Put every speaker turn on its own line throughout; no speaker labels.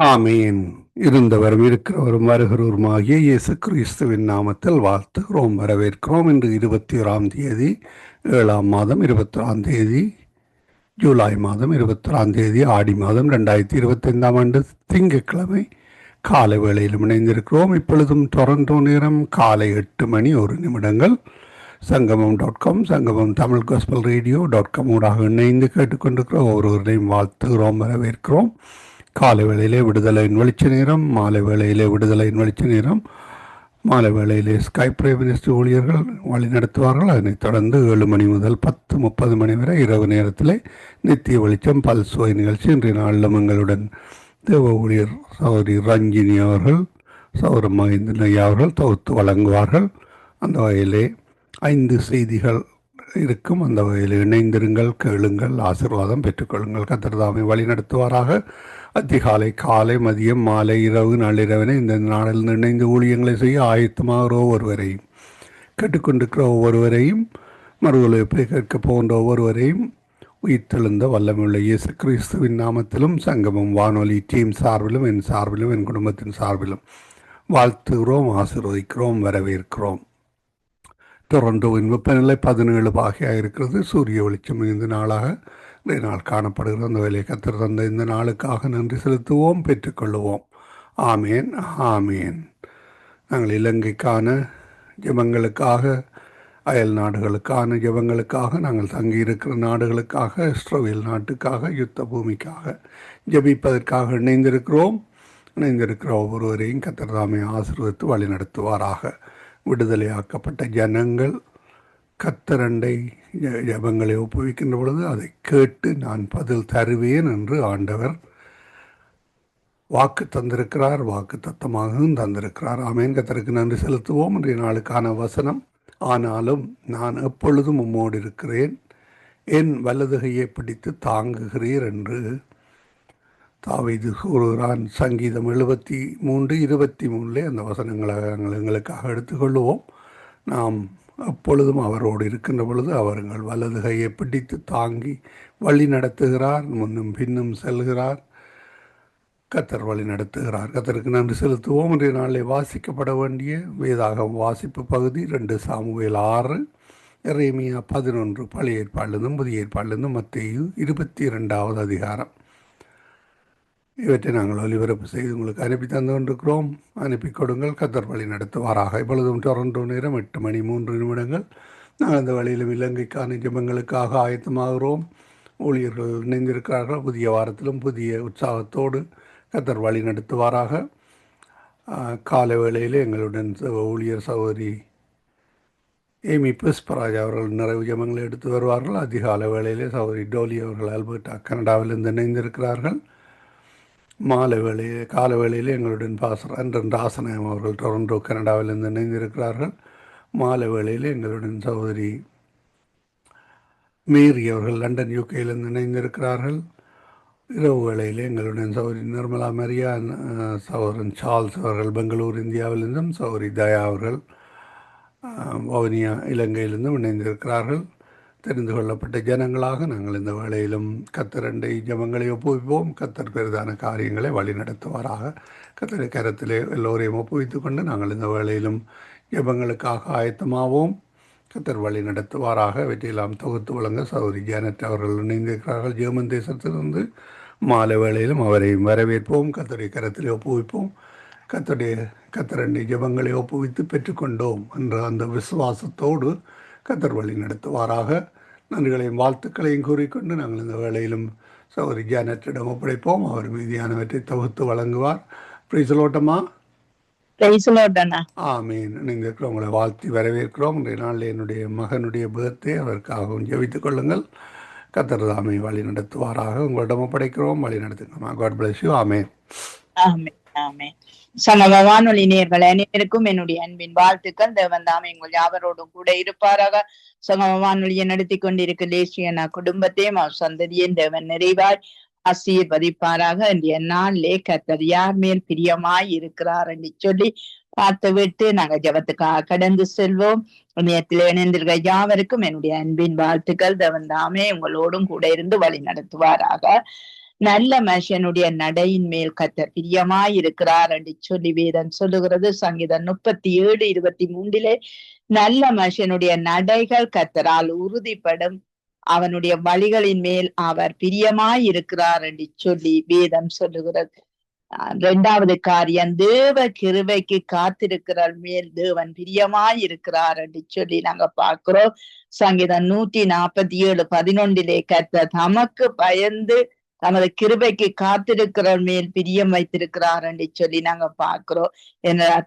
ஆமீன். இருந்தவரும் இருக்கிறவரும் வருகிறவருமாகிய இயேசு கிறிஸ்துவின் நாமத்தில் வாழ்த்துகிறோம், வரவேற்கிறோம். இன்று 21ஆம் தேதி 7ஆம் மாதம் 21ஆம் தேதி ஜூலை மாதம் 21ஆம் தேதி ஆடி மாதம் 2025ஆம் ஆண்டு திங்கட்கிழமை காலை வேளையிலும் இணைந்திருக்கிறோம். இப்பொழுதும் டொரண்டோ நேரம் காலை 8 மணி 1 நிமிடங்கள். சங்கமம் சங்கமம் தமிழ் காஸ்பல் ரேடியோ.com ஊடாக இணைந்து கேட்டுக்கொண்டிருக்கிற ஒவ்வொருவரையும் வாழ்த்துகிறோம், வரவேற்கிறோம். காலை வேளையிலே விடுதலையின் வெளிச்ச நேரம், மாலை வேளையிலே விடுதலையின் வெளிச்ச நேரம், மாலை வேளையிலே ஸ்கைப் பிரைம் மினிஸ்டர் ஊழியர்கள் வழி நடத்துவார்கள். அதனைத் தொடர்ந்து 7 மணி முதல் 10:30 மணி வரை இரவு நேரத்திலே நித்திய வெளிச்சம் பல்சுவை நிகழ்ச்சி. இன்றைய நாளிலும் எங்களுடன் தேவ ஊழியர் சௌரி ரஞ்சினி அவர்கள், சௌர மகேந்திரன் ஐயா அவர்கள் தொகுத்து வழங்குவார்கள். அந்த வகையிலே 5 செய்திகள் இருக்கும். அந்த வகையில் இணைந்திருங்கள், கேளுங்கள், ஆசீர்வாதம் பெற்றுக்கொள்ளுங்கள். கர்த்தர் தாமே வழி நடத்துவாராக. அதிகாலை, காலை, மதியம், மாலை, இரவு, நள்ளிரவனை இந்த நாளில் இணைந்து ஊழியங்களை செய்ய ஆயத்தமாகிற ஒவ்வொருவரையும், கேட்டுக்கொண்டிருக்கிற ஒவ்வொருவரையும், மறுதொலைப்பை கேட்க போகின்ற ஒவ்வொருவரையும் உயிர்த்தெழுந்த வல்லமையுள்ள இயேசு கிறிஸ்துவின் நாமத்திலும் சங்கமம் வானொலி டீம் சார்பிலும் என் சார்பிலும் என் குடும்பத்தின் சார்பிலும் வாழ்த்துகிறோம், ஆசீர்வதிக்கிறோம், வரவேற்கிறோம். டொரண்டோவின் வெப்பநிலை 17 பாகையாக இருக்கிறது. சூரிய வெளிச்சம் மிகுந்த நாளாக இன்றைய நாள் காணப்படுகிறது. அந்த வேலையை கர்த்தர் தந்த இந்த நாளுக்காக நன்றி செலுத்துவோம், பெற்றுக்கொள்ளுவோம். ஆமேன், ஆமேன். நாங்கள் இலங்கைக்கான ஜெபங்களுக்காக, அயல் நாடுகளுக்கான ஜெபங்களுக்காக, நாங்கள் தங்கியிருக்கிற நாடுகளுக்காக, இஸ்ரவேல் நாட்டுக்காக, யுத்த பூமிக்காக ஜெபிப்பதற்காக இணைந்திருக்கிறோம். இணைந்திருக்கிற ஒவ்வொருவரையும் கர்த்தர் தாமே ஆசீர்வதித்து வழி நடத்துவாராக. விடுதலையாக்கப்பட்ட ஜனங்கள் கர்த்தரண்டை ஜெபங்களை ஒப்புவிக்கின்ற பொழுது அதை கேட்டு நான் பதில் தருவேன் என்று ஆண்டவர் வாக்கு தந்திருக்கிறார், வாக்கு தத்தமாகவும் தந்திருக்கிறார். ஆமேன். கர்த்தருக்கு நன்றி செலுத்துவோம். இன்றைய நாளுக்கான வசனம், ஆனாலும் நான் எப்பொழுதும் உம்மோடு இருக்கிறேன், என் வலதுகையை பிடித்து தாங்குகிறீர் என்று தாவீது கூறுகிறான். சங்கீதம் 73:23 அந்த வசனங்களை நாங்கள் எங்களுக்காக எடுத்துக்கொள்வோம். நாம் எப்பொழுதும் அவரோடு இருக்கின்ற பொழுது அவர்கள் வலது கையை பிடித்து தாங்கி வழி நடத்துகிறார், முன்னும் பின்னும் செல்கிறார். கர்த்தர் வழி நடத்துகிறார். கர்த்தருக்கு நன்றி செலுத்துவோம். இன்றைய நாளில் வாசிக்கப்பட வேண்டிய வேதாகம் வாசிப்பு பகுதி 2 சாமுவேல் 6, எரேமியா 11, பழைய ஏற்பாடிலிருந்தும் புதிய ஏற்பாடிலிருந்தும் மத்தேயு 22வது அதிகாரம். இவற்றை நாங்கள் ஒலிபரப்பு செய்து உங்களுக்கு அனுப்பி தந்து கொண்டிருக்கிறோம். அனுப்பி கொடுங்கள், கர்த்தர் வழி நடத்துவாராக. இப்பொழுதும் டொரண்டோ நேரம் 8 மணி 3 நிமிடங்கள். நாங்கள் அந்த வழியிலும் இலங்கைக்கான ஜெபங்களுக்காக ஆயத்தமாகிறோம். ஊழியர்கள் இணைந்திருக்கிறார்கள். புதிய வாரத்திலும் புதிய உற்சாகத்தோடு கர்த்தர் வழி நடத்துவாராக. காலை வேளையில் எங்களுடன் ஊழியர் சகோதரி ஏமி புஷ்பராஜ் அவர்கள் நிறைவு ஜெபங்களை எடுத்து வருவார்கள். அதிகாலை வேளையிலே சகோதரி டோலி அவர்கள் அல்பர்டா கனடாவிலிருந்து இணைந்திருக்கிறார்கள். மாலை வேளையில் கால வேளையில் எங்களுடன் பாசர் அன்றன் ராசநாயம் அவர்கள் டொரண்டோ கனடாவிலிருந்து இணைந்திருக்கிறார்கள். மாலை வேளையில் எங்களுடன் சகோதரி மேரி அவர்கள் லண்டன் யூகேயிலிருந்து இணைந்திருக்கிறார்கள். இரவு வேளையில் எங்களுடன் சகோதரி நிர்மலா மரியா, சகோதரன் சார்ல்ஸ் அவர்கள் பெங்களூர் இந்தியாவிலிருந்தும், சகோதரி தயா அவர்கள் வவுனியா இலங்கையிலிருந்தும் இணைந்திருக்கிறார்கள். தெரிந்து கொள்ளப்பட்ட ஜனங்களாக நாங்கள் இந்த வேளையிலும் கர்த்தரண்டை ஜெபங்களை ஒப்புவிப்போம். கர்த்தர் பெரிதான காரியங்களை வழி நடத்துவாராக. கர்த்தரை கரத்திலே எல்லோரையும் ஒப்புவித்து கொண்டு நாங்கள் இந்த வேளையிலும் ஜெபங்களுக்காக ஆயத்தமாவோம். கர்த்தர் வழி நடத்துவாராக. இவற்றையெல்லாம் தொகுத்து வழங்க சகோதரி ஜானட் அவர்கள் இணைந்திருக்கிறார்கள் ஜெர்மன் தேசத்திலிருந்து. மாலை வேளையிலும் அவரையும் வரவேற்போம். கர்த்தருடைய கரத்திலே ஒப்புவிப்போம். கர்த்தரண்டை ஜெபங்களை ஒப்புவித்து பெற்றுக்கொண்டோம் என்ற அந்த விசுவாசத்தோடு கர்த்தர் வழி நடத்துவாராக. நன்றிகளையும் வாழ்த்துக்களையும் கூறிக்கொண்டு நாங்கள் இந்த வேளையிலும் சகோதரி ஜானட்டிடம் ஒப்படைப்போம். அவர் மீதியானவற்றை தொகுத்து வழங்குவார். பிரைசலோட்டமா. ஆமீன். நீங்கள் உங்களை வாழ்த்தி வரவேற்கிறோம். இன்றைய நாளில் என்னுடைய மகனுடைய பர்த்டே, அதற்காகவும் ஜெபித்துக் கொள்ளுங்கள். கர்த்தர் தாமே வழி நடத்துவாராக. உங்களிடம் ஒப்படைக்கிறோம், வழி நடத்துங்க. God bless you. Amen.
Amen, amen. சமம வானொலி நேயர்கள் அனைவருக்கும் என்னுடைய அன்பின் வாழ்த்துக்கள். தேவன் தாமே உங்கள் யாவரோடும் கூட இருப்பாராக. சமம வானொலியை நடத்தி கொண்டிருக்க லேசியனா குடும்பத்தையும் அவர் சந்ததியும் தேவன் நிறைவாய் ஆசீர்வதிப்பாராக. இன்றைய நாளிலே கர்த்தர் யார் மேல் பிரியமாய் இருக்கிறார் என்று சொல்லி பார்த்து விட்டு நாங்க ஜெபத்துக்காக கடந்து செல்வோம். இணையத்தில் இணைந்திருக்க யாவருக்கும் என்னுடைய அன்பின் வாழ்த்துக்கள். தேவன் தாமே உங்களோடும் கூட இருந்து வழி நடத்துவாராக. நல்ல மனுஷனுடைய நடையின் மேல் கர்த்தர் பிரியமாய் இருக்கிறார் என்று சொல்லி வேதம் சொல்லுகிறது. சங்கீதம் 37:23 நல்ல மனுஷனுடைய நடைகள் கர்த்தரால் உறுதிப்படும், அவனுடைய வழிகளின் மேல் அவர் பிரியமாய் இருக்கிறார் என்று சொல்லி வேதம் சொல்லுகிறது. 2வது காரியம், தேவ கிருபைக்கு காத்திருக்கிற மேல் தேவன் பிரியமாய் இருக்கிறார் என்று சொல்லி நாங்க பார்க்கிறோம். சங்கீதம் 147:11 கர்த்தர் தமக்கு பயந்து தமது கிருபைக்கு காத்திருக்கிற மேல் பிரியம் வைத்திருக்கிறார் என்று சொல்லி நாங்க பார்க்கிறோம்.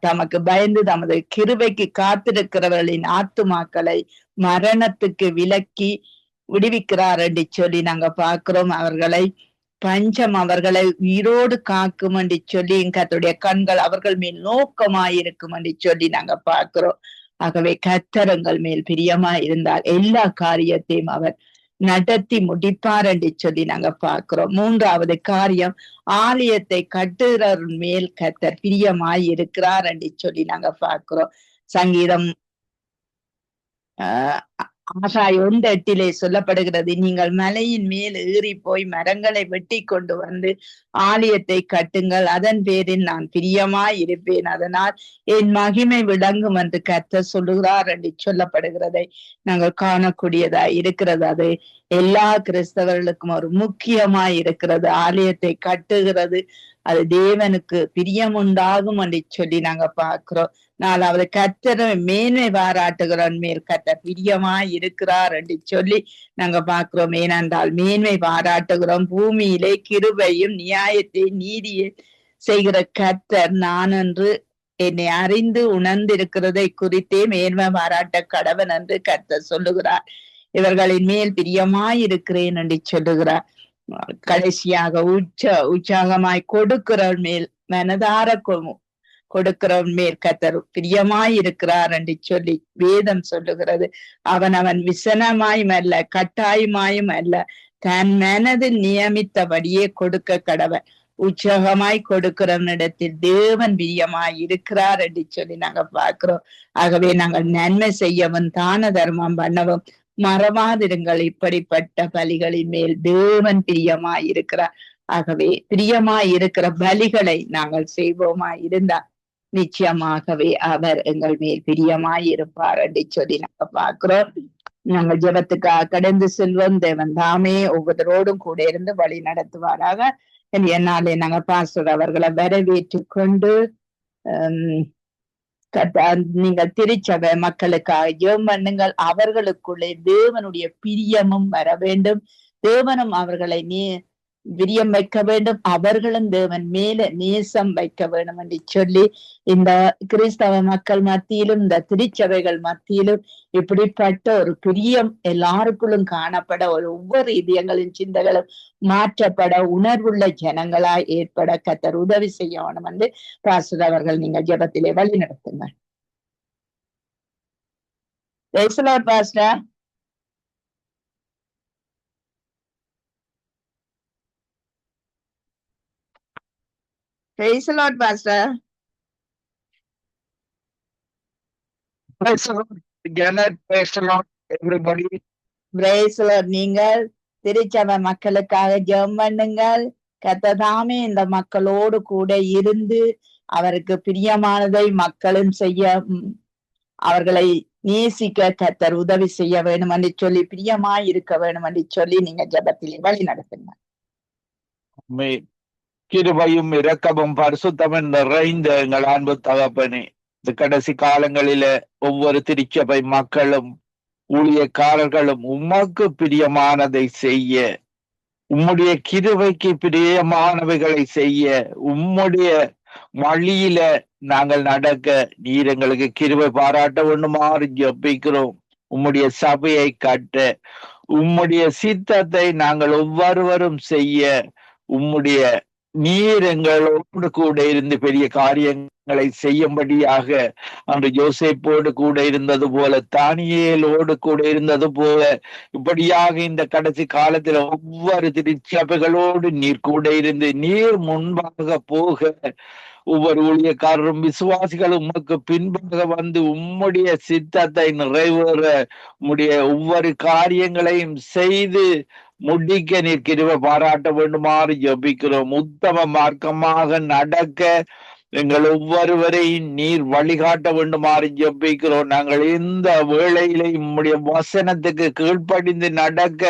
தமக்கு பயந்து தமது கிருபைக்கு காத்திருக்கிறவர்களின் ஆத்துமாக்களை மரணத்துக்கு விலக்கி விடுவிக்கிறார் என்று சொல்லி நாங்க பார்க்கிறோம். அவர்களை பஞ்சம் அவர்களை உயிரோடு காக்கும் என்று சொல்லி கர்த்தருடைய கண்கள் அவர்கள் மேல் நோக்கமாயிருக்கும் என்று சொல்லி நாங்க பார்க்கிறோம். ஆகவே கர்த்தர் மேல் பிரியமா இருந்தால் எல்லா காரியத்தையும் அவர் நடத்தி முடிப்பார் என்று சொல்லி நாங்க பார்க்கிறோம். 3வது காரியம், ஆலயத்தை கட்டுகிறவர் மேல் கர்த்தர் பிரியமாய் இருக்கிறார் என்று சொல்லி நாங்க பார்க்கிறோம். சங்கீதம் 6:1-8 சொல்லப்படுகிறது, நீங்கள் மலையின் மேல் ஏறி போய் மரங்களை வெட்டி கொண்டு வந்து ஆலயத்தை கட்டுங்கள், அதன் பேரில் நான் பிரியமாய் இருப்பேன், அதனால் என் மகிமை விளங்கும் என்று கர்த்தர் சொல்லுகிறார் என்று சொல்லப்படுகிறதை நாங்கள் காணக்கூடியதா இருக்கிறது. அது எல்லா கிறிஸ்தவர்களுக்கும் ஒரு முக்கியமாய் இருக்கிறது. ஆலயத்தை கட்டுகிறது அது தேவனுக்கு பிரியம் உண்டாகும் என்று சொல்லி நாங்க பார்க்கிறோம். 4வது, கர்த்தரை மேன்மை பாராட்டுகிறவன் மேல் கர்த்தர் பிரியமாய் இருக்கிறார் என்று சொல்லி நாங்க பார்க்கிறோம். ஏனென்றால் மேன்மை பாராட்டுகிறோம், பூமியிலே கிருபையும் நியாயத்தை நீதியை செய்கிற கர்த்தர் நான் என்று என்னை அறிந்து உணர்ந்திருக்கிறதை குறித்தே மேன்மை பாராட்ட கடவன் என்று கர்த்தர் சொல்லுகிறார். இவர்களின் மேல் பிரியமாய் இருக்கிறேன் என்று சொல்லுகிறார். கடைசியாக உற்சாகமாய் கொடுக்கிறவன் மேல் மனதார கொடுக்கிறவன் மேல் கர்த்தர் பிரியமாய் இருக்கிறார் என்று சொல்லி வேதம் சொல்லுகிறது. அவன் விசனமாயும் அல்ல கட்டாயமாயும் அல்ல, தன் மனதில் நியமித்தபடியே கொடுக்க கடவன். உற்சாகமாய் கொடுக்கிறவனிடத்தில் தேவன் பிரியமாய் இருக்கிறார் என்று சொல்லி நாங்க பார்க்கிறோம். ஆகவே நாங்கள் நன்மை செய்யவும் தான தர்மம் பண்ணவும் மறவாதிருங்கள், இப்படிப்பட்ட பலிகளின் மேல் தேவன் பிரியமாய் இருக்கிறார். ஆகவே பிரியமாய் இருக்கிற பலிகளை நாங்கள் செய்வோமாய் இருந்தால் நிச்சயமாகவே அவர் எங்கள் மேல் பிரியமாய் இருப்பார் என்று சொல்லி நாங்க பார்க்கிறோம். நாங்கள் ஜெபத்துக்காக கடந்து செல்வோம். தேவன் தாமே ஒவ்வொருவரோடும் கூட இருந்து வழி நடத்துவாராக. என்னாலே நாங்கள் பாஸ்டர் அவர்களை வரவேற்று கொண்டு நீங்கள் திருச்சபை மக்களுக்காக ஜெபம் பண்ணுங்கள். அவர்களுக்குள்ளே தேவனுடைய பிரியமும் வர வேண்டும், தேவனும் அவர்களை பிரியம் வைக்க வேண்டும், அவர்களும் தேவன் மேல நேசம் வைக்க வேண்டும் என்று சொல்லி இந்த கிறிஸ்தவ மக்கள் மத்தியிலும் இந்த திருச்சபைகள் மத்தியிலும் இப்படிப்பட்ட ஒரு பிரியம் எல்லாருக்குள்ளும் காணப்பட, ஒவ்வொரு இதயங்களின் சிந்தைகளும் மாற்றப்பட, உணர்வுள்ள ஜனங்களாய் ஏற்பட கர்த்தர் உதவி செய்யணும் என்று பாஸ்டர் அவர்கள் நீங்க ஜெபத்திலே வழி நடத்துங்கள். Pastor. Praise the Lord, Pastor.
Praise the Lord, Janet. Praise the Lord, everybody.
Praise the Lord. நீங்கள் திருச்சபை மக்களுக்காக ஜெபம் பண்ணுங்கள். கர்த்தர் தாமே இந்த மக்களோடு கூட இருந்து அவருக்கு பிரியமானதை மக்களும் செய்ய, அவர்களை நேசிக்க கர்த்தர் உதவி செய்ய வேண்டும் என்று சொல்லி, பிரியமாய் இருக்க வேண்டும் என்று சொல்லி நீங்க ஜெபத்திலே வழி நடத்துங்க.
கிருபையும் இரக்கமும் பரிசுத்தமும் நிறைந்த எங்கள் அன்பு தகப்பனே, இந்த கடைசி காலங்களில ஒவ்வொரு திருச்சபை மக்களும் ஊழியக்காரர்களும் உமக்கு பிரியமானதை செய்ய, உம்முடைய கிருபைக்கு பிரியமானவைகளை செய்ய, உம்முடைய வழியில நாங்கள் நடக்க நீர் எங்களுக்கு கிருபை பாராட்ட ஒண்ணுமாறு ஜெபிக்கிறோம். உம்முடைய சபையை கட்ட, உம்முடைய சித்தத்தை நாங்கள் ஒவ்வொருவரும் செய்ய, உம்முடைய நீர் எங்களோடு கூட இருந்து பெரிய காரியங்கள் செய்யும்படியாக அன்று யோசேப்போடு கூட இருந்தது போல, தானியேலோடு கூட இருந்தது போல, இப்படியாக இந்த கடைசி காலத்தில் ஒவ்வொரு திருச்சபைகளோடு நீர் கூட இருந்து நீர் முன்பாக போக, ஒவ்வொரு ஊழியக்காரரும் விசுவாசிகளும் உமக்கு பின்பாக வந்து உம்முடைய சித்தத்தை நிறைவேற உம்முடைய ஒவ்வொரு காரியங்களையும் செய்து முடிக்க நீர் கிருபை பாராட்ட வேண்டுமாறு ஜெபிக்கிறோம். உத்தம மார்க்கமாக நடக்க எங்கள் ஒவ்வொருவரையும் நீர் வழிகாட்ட வேண்டுமாறு ஜெபிக்கிறோம். நாங்கள் இந்த வேளையிலே உம்முடைய வசனத்துக்கு கீழ்ப்படிந்து நடக்க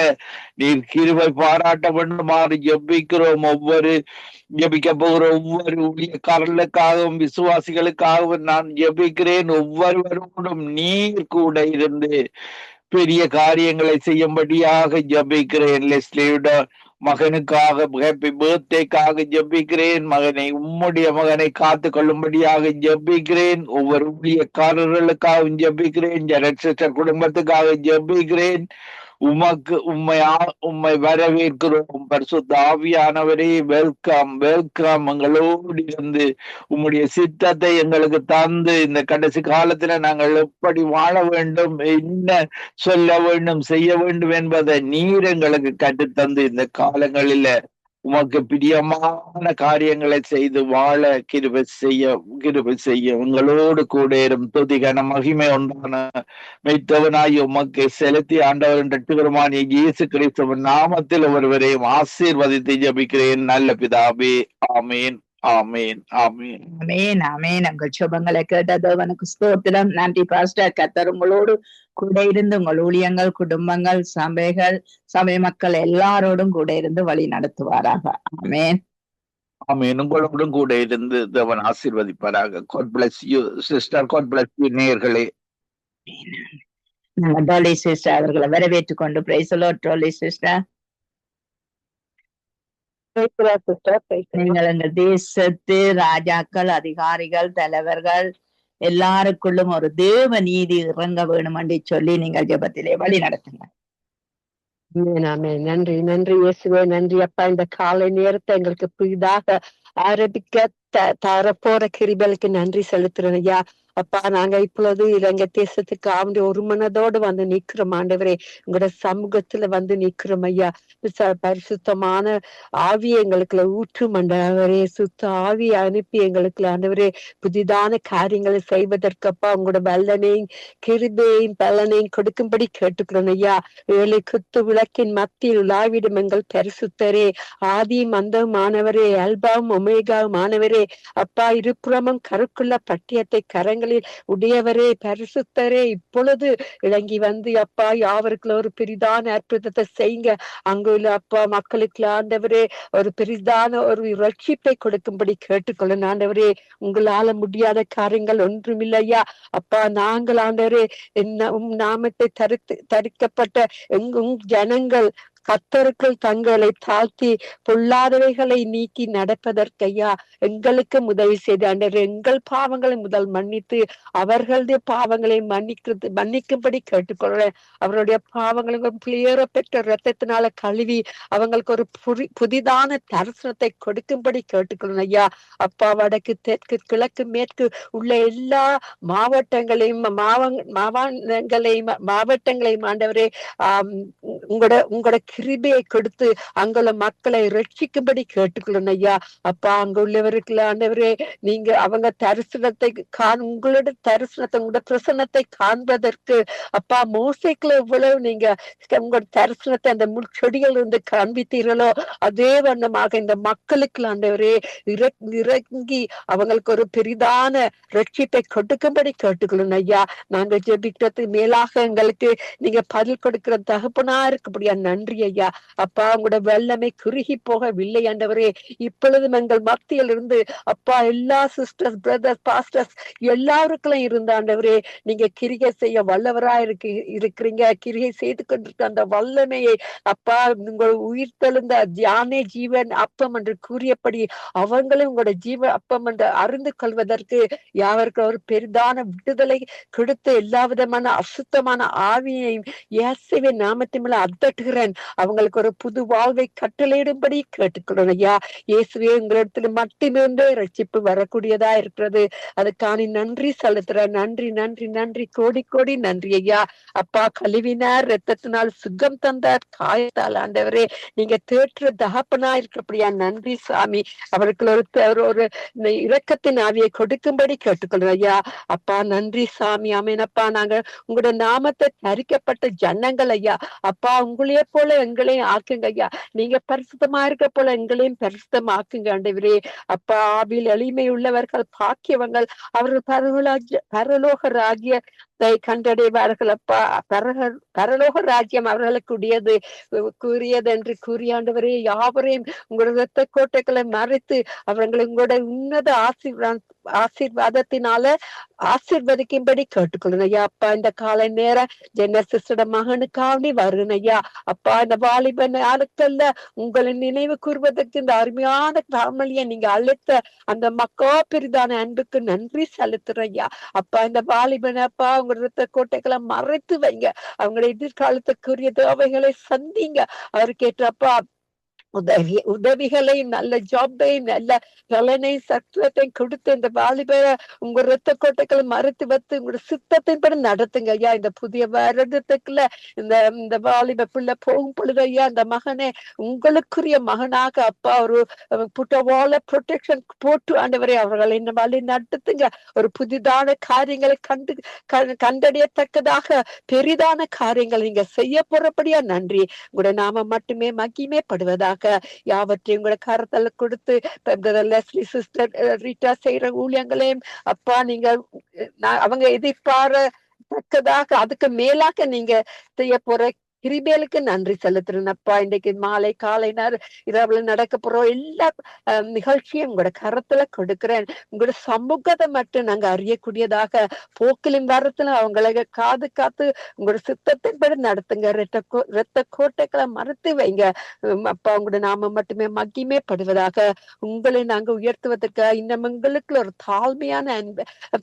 நீர் கிருபை பாராட்ட வேண்டுமாறு ஜெபிக்கிறோம். ஜெபிக்க போகிற ஒவ்வொரு ஊழியக்காரர்களுக்காகவும் விசுவாசிகளுக்காகவும் நான் ஜெபிக்கிறேன். ஒவ்வொருவரோடும் நீர் கூட இருந்து பெரிய காரியங்களை செய்யும்படியாக ஜெபிக்கிறேன். லெஸ்லியோட மகனுக்காக ஹாப்பி பர்த்டேக்காக ஜெபிக்கிறேன். உம்முடைய மகனை காத்து கொள்ளும்படியாக ஜெபிக்கிறேன். ஒவ்வொரு ஊழியக்காரர்களுக்காகவும் ஜெபிக்கிறேன். ஜெரக்ஷர் குடும்பத்துக்காக ஜெபிக்கிறேன். உம்மை வரவேற்கிறோம். பரிசுத்த ஆவியானவரே, வெல்கம் வெல்கம். எங்களோடு இருந்து உம்முடைய சித்தத்தை எங்களுக்கு தந்து இந்த கடைசி காலத்துல நாங்கள் எப்படி வாழ வேண்டும், என்ன சொல்ல வேண்டும், செய்ய வேண்டும் என்பதை நீர் எங்களுக்கு கற்றுத்தந்து இந்த காலங்களில உமக்கு பிரியமான காரியங்களை செய்து வாழ கிருபை செய்ய உங்களோடு கூட துதிகன மகிமை உண்டான மெய்த்தவனாய் உமக்கு செலுத்தி ஆண்டவரின் ரட்சகருமான இயேசு கிறிஸ்துவின் நாமத்தில் ஒருவரையும் ஆசீர்வதித்து ஜெபிக்கிறேன் நல்ல பிதாவே. ஆமேன் ஆமேன் ஆமேன்
ஆமேன் ஆமேன். உங்கள் சுபங்களை கேட்ட தேவனுக்கு ஸ்தோத்திரம். நன்றி பாஸ்டர். கர்த்தர் உங்களோடு கூட இருந்து உங்கள் ஊழியங்கள், குடும்பங்கள், சபை மக்கள் எல்லாரோடும் கூட இருந்து வழி நடத்துவாராக. ஆமேன்
ஆமேன். உங்களோடும் கூட இருந்து தேவன் ஆசீர்வதிப்பாராக. God bless you sister. God bless you நேயர்களே.
டோலி சிஸ்டர் அவர்களை வரவேற்றுக் கொண்டு praise the Lord. Dolly sister, நீங்கள் எங்கள் தேசத்து ராஜாக்கள், அதிகாரிகள், தலைவர்கள் எல்லாருக்குள்ளும் ஒரு தேவ நீதி இறங்க வேணும் என்று சொல்லி நீங்கள் ஜெபத்திலே வழி நடத்துங்க.
நன்றி நன்றி இயேசுவே, நன்றி அப்பா. இந்த காலை நேரத்தை எங்களுக்கு புதிதாக ஆரம்பிக்க தரப்போற கிருபைகளுக்கு நன்றி செலுத்துறேன் ஐயா. அப்பா, நாங்க இப்பொழுது இலங்கை தேசத்துக்கு ஆண்டு ஒரு மனதோடு வந்து நிக்கிறோம் ஆண்டவரே. உங்களோட சமூகத்துல வந்து நிக்கிறோம் ஐயா. பரிசுத்தமான ஆவியை எங்களுக்குள்ள ஊற்றும் ஆண்டவரே. சுத்த ஆவியை அனுப்பி எங்களுக்குள்ள ஆண்டவரே புதிதான காரியங்களை செய்வதற்கப்பா உங்களோட வல்லனையும் கிருபையும் பலனையும் கொடுக்கும்படி கேட்டுக்கிறோம் ஐயா. ஏழை குத்து விளக்கின் மத்தியில் உலாவிடும் எங்கள் பரிசுத்தரே, ஆதியும் அந்தமானவரே, அல்பாவும் ஒமேகாவும் ஆனவரே, அப்பா இருபுறமும் கருக்குள்ள பட்டியத்தை கரங்களில் உடையவரே, பரிசுத்தரே, இப்பொழுது இறங்கி வந்து அப்பா யாவருக்குள்ள ஒரு பெரிதான அற்புதத்தை செய்யுங்க. அங்குள்ள அப்பா மக்களுக்கு ஆண்டவரே ஒரு பெரிதான ஒரு ரட்சிப்பை கொடுக்கும்படி கேட்டுக்கொள்ள ஆண்டவரே. உங்களால முடியாத காரியங்கள் ஒன்றுமில்லையா அப்பா. நாங்கள் ஆண்டவரே நாமத்தை தரிக்கப்பட்ட ஜனங்கள் கர்த்தருக்குள் தங்களை தாழ்த்தி பொல்லாதவைகளை நீக்கி நடப்பதற்கையா எங்களுக்கு உதவி செய்து ஆண்டவரே. எங்கள் பாவங்களை முதல் மன்னித்து அவர்களுடைய பாவங்களை மன்னிக்கும்படி கேட்டுக்கொள்ள, அவருடைய பாவங்களை கிளியரப்பெற்ற இரத்தத்தினால கழுவி அவங்களுக்கு ஒரு புதிதான தரிசனத்தை கொடுக்கும்படி கேட்டுக்கொள்ளணும் ஐயா. அப்பா, வடக்கு தெற்கு கிழக்கு மேற்கு உள்ள எல்லா மாவட்டங்களையும் ஆண்டவரே உங்களோட கிருபையை கொடுத்து அங்குள்ள மக்களை ரட்சிக்கும்படி கேட்டுக்கொள்ளணும் ஐயா. அப்பா, அங்க உள்ளவருக்கு ஆண்டவரே நீங்க அவங்க தரிசனத்தை உங்களோட தரிசனத்தை உங்களோட பிரசன்னத்தை காண்பதற்கு அப்பா மோசைக்குள்ள எவ்வளவு நீங்க உங்களோட தரிசனத்தை அந்த முள்செடிகள் இருந்து காண்பித்தீர்களோ அதே வண்ணமாக இந்த மக்களுக்கு ஆண்டவரே இறங்கி அவங்களுக்கு ஒரு பெரிதான ரட்சிப்பை கொடுக்கும்படி கேட்டுக்கொள்ளணும் ஐயா. நாங்க ஜெபிக்கிறதுக்கு மேலாக எங்களுக்கு நீங்க பதில் கொடுக்கிற தகப்பனா இருக்கபடியா நன்றி ஐயா. அப்பா, உங்களோட வெள்ளமை குறுகி போகவில்லை ஆண்டவரே. இப்பொழுதும் எங்கள் மத்தியில் இருந்து அப்பா எல்லா சிஸ்டர்ஸ், பிரதர்ஸ், பாஸ்டர்ஸ் எல்லாருக்கும் இருந்த ஆண்டவரே நீங்க கிரிகை செய்ய வல்லவரா இருக்கிறீங்க. கிரிகை செய்து கொண்டிருக்க அந்த வல்லமையை அப்பா உங்கள் உயிர் தெழுந்த தியானே ஜீவன் அப்பம் என்று கூறியபடி அவங்களும் உங்களோட ஜீவ அப்பம் என்று அறிந்து கொள்வதற்கு யாவருக்கு ஒரு பெரிதான விடுதலை கொடுத்து எல்லா விதமான அசுத்தமான ஆவியையும் இயேசுவின் நாமத்தின் மேல அதட்டுகிறேன். அவங்களுக்கு ஒரு புது வாழ்வை கட்டளையிடும்படி கேட்டுக்கொள்றோம் ஐயா. இயேசுவே உங்களிடத்துல மட்டுமிருந்தே ரட்சிப்பு வரக்கூடியதா இருக்கிறது. அதுக்கான நன்றி செலுத்துறேன். நன்றி நன்றி நன்றி, கோடி கோடி நன்றி ஐயா. அப்பா, கழுவினார், ரத்தத்தினால் சுகம் தந்தார், காயத்தால் ஆண்டவரே நீங்க தேற்ற தகப்பனா இருக்கிறபடியா நன்றி சாமி. அவருக்கு ஒரு இரக்கத்தின் ஆவியை கொடுக்கும்படி கேட்டுக்கொள்றோம் ஐயா. அப்பா நன்றி சாமி. ஆமேனப்பா, நாங்க உங்களோட நாமத்தை தரிக்கப்பட்ட ஜனங்கள் ஐயா. அப்பா, உங்களையே போல எங்களையும் ஆக்குங்க ஐயா. நீங்க பரிசுத்தமா இருக்க போல எங்களையும் பரிசுத்தமாக்குங்க ஆண்டவரே. அப்பா, ஆவியில் எளிமை உள்ளவர்கள் பாக்கியவங்கள், அவர்கள் பரலோக ராஜ்ய கண்டடைவார்கள். அப்பா, பரலோக ராஜ்யம் அவர்களுக்குரியது என்று கூறியாண்டவரே, யாவரையும் உங்களோட இரத்த கோட்டைகளை மறைத்து அவர்களை உங்களோட உன்னத ஆசீர்வாதத்தினால ஆசீர்வதிக்கும்படி கேட்டுக்கொள்ளுங்க ஐயா. அப்பா, இந்த காலை நேரம் ஜெனசிஸ்ட மகனுக்காண்டி வருங்க ஐயா. அப்பா, இந்த வாலிபன் ஆளுக்கல்ல உங்களை நினைவு கூறுவதற்கு இந்த அருமையான காமலியை நீங்க அழைத்த அந்த மக்கா பெரிதான அன்புக்கு நன்றி செலுத்துறேன் ஐயா. அப்பா, இந்த வாலிபன் அப்பா உங்க இரத்த கோட்டைகளை மறைத்து வைங்க. அவங்களை எதிர்காலத்துக்குரிய தேவைகளை சந்திங்க. அவருக்கு ஏற்றப்பா உதவிகளை, நல்ல ஜாப்பையும், நல்ல பலனையும் சத்துவத்தையும் கொடுத்து இந்த வாலிபரை உங்க இரத்த கோட்டைகளை மறுத்து வைத்து உங்களோட சித்தத்தின்படி நடத்துங்க ஐயா. இந்த புதிய வருடத்துக்குள்ள இந்த வாலிப பிள்ளை போகும் பொழுது ஐயா, இந்த மகனே உங்களுக்குரிய மகனாக அப்பா ஒரு புட்டவால ப்ரொடெக்ஷன் போட்டு ஆண்டவரை அவர்களை இந்த வழி நடத்துங்க. ஒரு புதிதான காரியங்களை கண்டறியத்தக்கதாக பெரிதான காரியங்கள் நீங்க செய்ய போறபடியா நன்றி. உங்களோட நாம மட்டுமே மகிமைப்படுவதாக யாவற்றையும் கூட கரத்துல கொடுத்து லெஸ்லி சிஸ்டர் ரீட்டா செய்யற ஊழியங்களையும் அப்பா நீங்க அவங்க எதிர்பார்த்ததாக அதுக்கு மேலாக நீங்க செய்ய போற கிருபைகளுக்கு நன்றி செலுத்துறேன் அப்பா. இன்றைக்கு மாலை காலை இரவுல நடக்க போறோம் எல்லா நிகழ்ச்சியும் உங்களோட கரத்துல கொடுக்கிறேன். உங்களோட சமூகத்தை மட்டும் நாங்க அறியக்கூடியதாக போக்கிலும் வரத்துல அவங்களை காத்து உங்களோட சித்தத்தின்படி நடத்துங்க. இரத்த கோட்டைகளை மறுத்து வைங்க அப்பா. உங்களோட நாம மட்டுமே மகிமைப்படுவதாக. உங்களை நாங்க உயர்த்துவதற்கு இன்னும் எங்களுக்கு ஒரு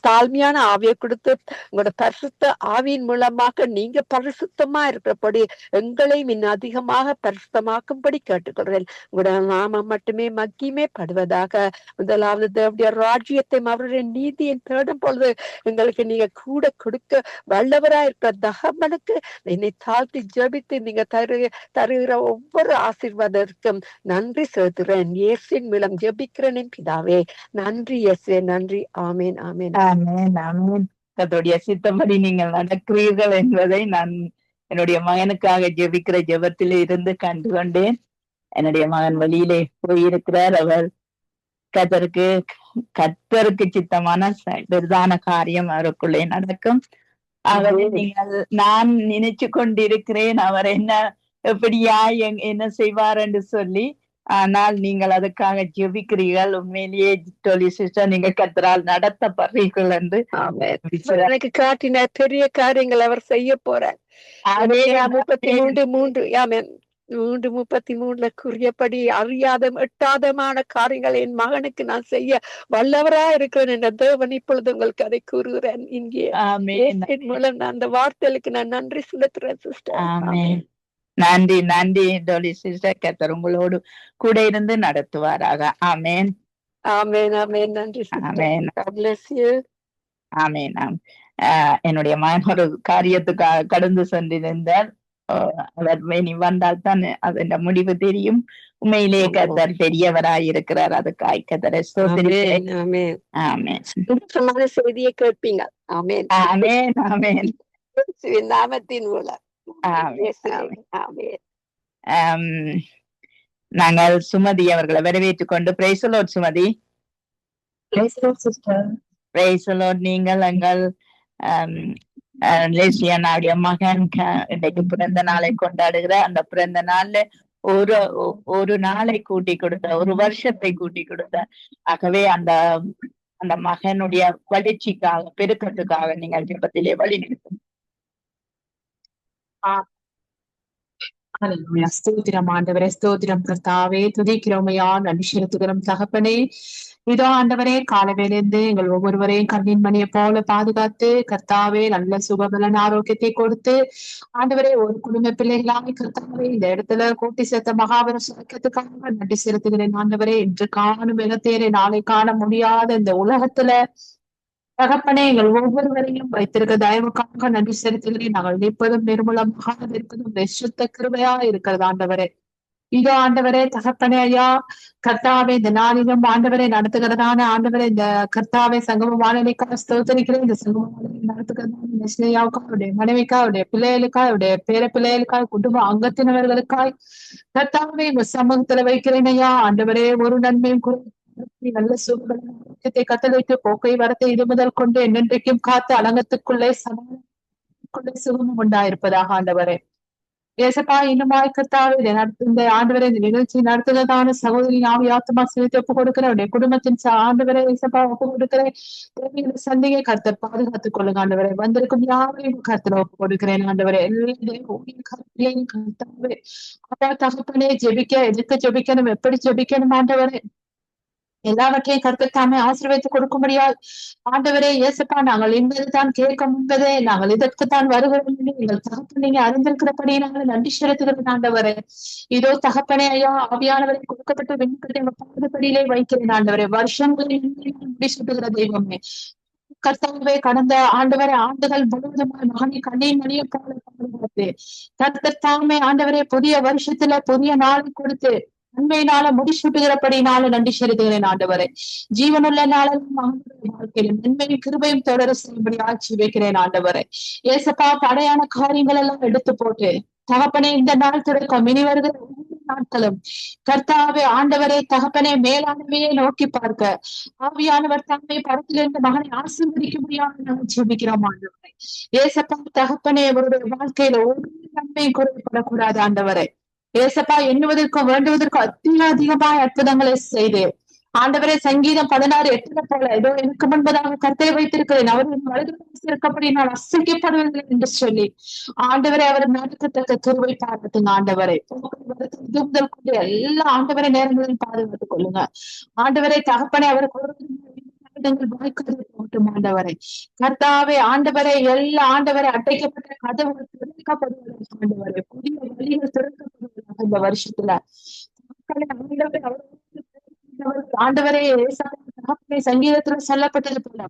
தாழ்மையான ஆவியை கொடுத்து உங்களோட பரிசுத்த ஆவியின் மூலமாக நீங்க பரிசுத்தமா இருக்கிறபடி எங்களையும் இன்னும் அதிகமாக பரிசுத்தமாக்கும்படி கேட்டுக்கொள்கிறேன். உங்களோட நாம மட்டுமே மகிமைப்படுவதாக. முதலாவது தேவனுடைய ராஜ்யத்தையும் அவருடைய நீதியை தேடும் பொழுது எங்களுக்கு நீங்க கூட கொடுக்க வல்லவராய் இருக்கிற தகப்பனுக்கு என்னை தாழ்த்தி ஜெபித்து நீங்க தருகிற ஒவ்வொரு ஆசீர்வாதத்திற்கும் நன்றி செலுத்துகிறேன். இயேசுவின் மூலம் ஜெபிக்கிறேன் பிதாவே. நன்றி இயேசுவே, நன்றி. ஆமேன் ஆமேன்
ஆமென் ஆமென். கர்த்தருடைய சித்தப்படி நீங்கள் நடக்கிறீர்கள் என்பதை நான் என்னுடைய மகனுக்காக ஜெபிக்கிற ஜெபத்திலே இருந்து கண்டு கொண்டேன். என்னுடைய மகன் வழியிலே போயிருக்கிறார். அவர் கர்த்தருக்கு சித்தமான பெரிதான காரியம் அவருக்குள்ளே நடக்கும். ஆகவே நான் நினைச்சு கொண்டிருக்கிறேன் அவர் எப்படியா என்ன செய்வார் என்று சொல்லி. ஆனால் நீங்கள் அதுக்காக ஜெபிக்கிறீர்கள். உண்மையிலேயே டோலி சிஸ்டர், நீங்க கர்த்தரால் நடத்தப்படுறீர்கள் என்று
எனக்கு காட்டின பெரிய காரியங்கள் அவர் செய்ய போறார். 33 குறியபடி அறியாத எட்டாதமான காரியங்கள் என் மகனுக்கு நான் செய்ய வல்லவரா இருக்கிறேன் என்ற தேவன் இப்பொழுது உங்களுக்கு அதை கூறுகிறேன். இங்கே மூலம் நான் அந்த வார்த்தைகளுக்கு நான் நன்றி செலுத்துறேன் சிஸ்டர்.
நன்றி நன்றி டோலி சிஸ்டர். கர்த்தர் உங்களோடு கூட இருந்து நடத்துவாராக. ஆமேன்
ஆமேன் ஆமேன். நன்றி சிஸ்டர்.
ஆமேன். என்னுடைய மகன் ஒரு காரியத்துக்காக கடந்து சென்றிருந்தார். அவர் நீ வந்தால் தான் அதன் முடிவு தெரியும். உண்மையிலே கர்த்தர் பெரியவராயிருக்கிறார். அதுக்காய் கர்த்தரை
செய்தியை கேட்பீங்க. ஆமேன்
ஆமேன் ஆமேன்.
நாமத்தின் மூலம்
நாங்கள் சுமதி அவர்களை வரவேற்றுக் கொண்டு praise the Lord. Sumathi, price the Lord. நீங்கள் எங்கள் லேசியானுடைய மகன் இன்னைக்கு பிறந்த நாளை கொண்டாடுகிற அந்த பிறந்த நாள்ல ஒரு நாளை கூட்டி கொடுத்த, ஒரு வருஷத்தை கூட்டி கொடுத்த. ஆகவே அந்த மகனுடைய வளர்ச்சிக்காக, பெருக்கத்துக்காக நீங்கள் ஜெபத்திலே வழி நிறுத்தும்.
ஹல்லேலூயா. ஸ்தோத்திரம் ஆண்டவரே, ஸ்தோத்திரம் கர்த்தாவே, துதிக்கிறோமையா, நன்றி செலுத்துகிறோம் தகப்பனே. இதோ ஆண்டவரே, காலவேலிருந்து எங்கள் ஒவ்வொருவரையும் கண்ணின் மணியை போல பாதுகாத்து கர்த்தாவே நல்ல சுகபலன் ஆரோக்கியத்தை கொடுத்து ஆண்டவரே ஒரு குடும்ப பிள்ளைகளாக கர்த்தாவே இந்த இடத்துல கூட்டி சேர்த்த மகாபர சுரக்கத்துக்காக நன்றி செலுத்துகிறேன் ஆண்டவரே. இன்று காணும் இனத்தேரை நாளை காண முடியாத இந்த உலகத்துல தகப்பனே எங்கள் ஒவ்வொருவரையும் வைத்திருக்க தயவுக்காக நன்றி செலுத்துகிறேன். நாங்கள் நிற்பதும் நிர்மூலமாக இருப்பதும் சுத்த கிருபையா இருக்கிறது ஆண்டவரே. இதோ ஆண்டவரே தகப்பனே ஐயா, கர்த்தாவே இந்த நாளிலும் ஆண்டவரை நடத்துகிறதான ஆண்டவரை இந்த கர்த்தாவே சங்கம வானொலிக்காக ஸ்தோத்தரிக்கிறேன். இந்த சங்கம வானொலி நடத்துகிறதான நெஸ்லியாவுக்கா, அவருடைய மனைவிக்கா, அவருடைய பிள்ளைகளுக்காய், அவருடைய பேர பிள்ளைகளுக்காய், குடும்ப அங்கத்தினர்களுக்காய் கர்த்தாவே இந்த சமூகத்துல வைக்கிறேன் ஐயா. ஆண்டவரே ஒரு நன்மையும் நல்ல சுகத்தை கத்தளைக்கு போக்கை வரத்தை இது முதல் கொண்டு என்னென்றைக்கும் காத்து அலங்கத்துக்குள்ளே சமாளத்துக்குள்ளே சுகமும் உண்டாயிருப்பதாக ஆண்டவரே. ஏசப்பா இன்னுமாய் கர்த்தாவே இந்த ஆண்டவரை இந்த நிகழ்ச்சி நடத்துகிறதான சகோதரி ஆவி ஆத்மா சேர்த்து ஒப்பு கொடுக்கிறேன். அவருடைய குடும்பத்தின் ஆண்டவரை ஏசப்பா ஒப்பு கொடுக்கிறேன். தேவையான சந்தையை கர்த்தர் பாதுகாத்துக் கொள்ளுங்க ஆண்டவரை. வந்திருக்கும் யாரையும் கர்த்தர் ஒப்பு கொடுக்கிறேன் ஆண்டவரை. எல்லாரையும் கர்த்தாவே அப்பா தகப்பனே ஜெபிக்க எதுக்கு ஜெபிக்கணும், எப்படி ஜெபிக்கணும் ஆண்டவரை எல்லாவற்றையும் கர்த்தர் தாமே ஆசீர்வதித்து கொடுக்கும்படியால் ஆண்டவரே இயேசுப்பா நாங்கள் என்பதுதான் கேட்க முன்பதே நாங்கள் இதற்குத்தான் வருகிறோம் எங்கள் தகப்பன் நீங்க அறிந்திருக்கிறபடி நாங்கள் நன்றி செலுத்துகிறோம் ஆண்டவரே. இதோ தகப்பனே ஐயா ஆவியானவரை கொடுக்கப்பட்ட விண்ணப்பத்தை பாதுபடியிலே வைக்கிறேன் ஆண்டவரே. வருஷங்களில் முடிச்சுட்டுகிற தெய்வமே கர்த்தாவே கடந்த ஆண்டவரை ஆண்டுகள் முழுவதுமாய் மகனை கண்ணீர் மணியை போல பாதுகாத்து கர்த்தர் தாமே ஆண்டவரே புதிய வருஷத்துல புதிய நாளை கொடுத்து நன்மையினால முடிசூட்டுகிறபடினால நன்றி செலுத்துகிறேன் ஆண்டவரை. ஜீவனுள்ள நாளும் வாழ்க்கையிலும் நன்மையும் கிருபையும் தொடர செய்யும்படி ஆட்சி வைக்கிறேன் ஆண்டவரை. ஏசப்பா தடையான காரியங்கள் எல்லாம் எடுத்து போட்டு தகப்பனே இந்த நாள் தொடக்கம் இனி வருகிற ஒவ்வொரு நாட்களும் கர்த்தாவே ஆண்டவரே தகப்பனே மேலானவையை நோக்கி பார்க்க ஆவியானவர் தம்மை படத்திலிருந்து மகனை ஆசீர்வதிக்க முடியாமல் நாங்கள் ஜெபிக்கிறோம் ஆண்டவரை. ஏசப்பா தகப்பனே அவருடைய வாழ்க்கையில ஒரு நன்மையும் குறைபடக்கூடாது ஆண்டவரை. ஏசப்பா எண்ணுவதற்கும் வேண்டுவதற்கும் அதிகமாய் அற்புதங்களை செய்து ஆண்டவரே சங்கீதம் 16:8 போல ஏதோ எனக்கு முன்பதாக கர்த்தரை வைத்திருக்கிறேன் அவரின் வலது இருக்கப்படி நான் அசைக்கப்படுவதில்லை என்று சொல்லி ஆண்டவரை அவர் நடக்கத்தக்க கிருபை பாராட்டுங்க ஆண்டவரை. முதல் கொண்டு எல்லா ஆண்டவரை நேரங்களையும் பாதுகாத்துக் கொள்ளுங்க ஆண்டவரை. தகப்பனை அவருக்கு ஆண்டவரை கர்த்தாவே ஆண்டவரை எல்லா ஆண்டவரை அடைக்கப்பட்ட கதவுகள் திறக்கப்படுவதாக ஆண்டவரை. புதிய வழிகள் திறக்கப்படுவதாக இந்த வருஷத்துல ஆண்டவரே சங்கீதத்துல சொல்லப்பட்டது போல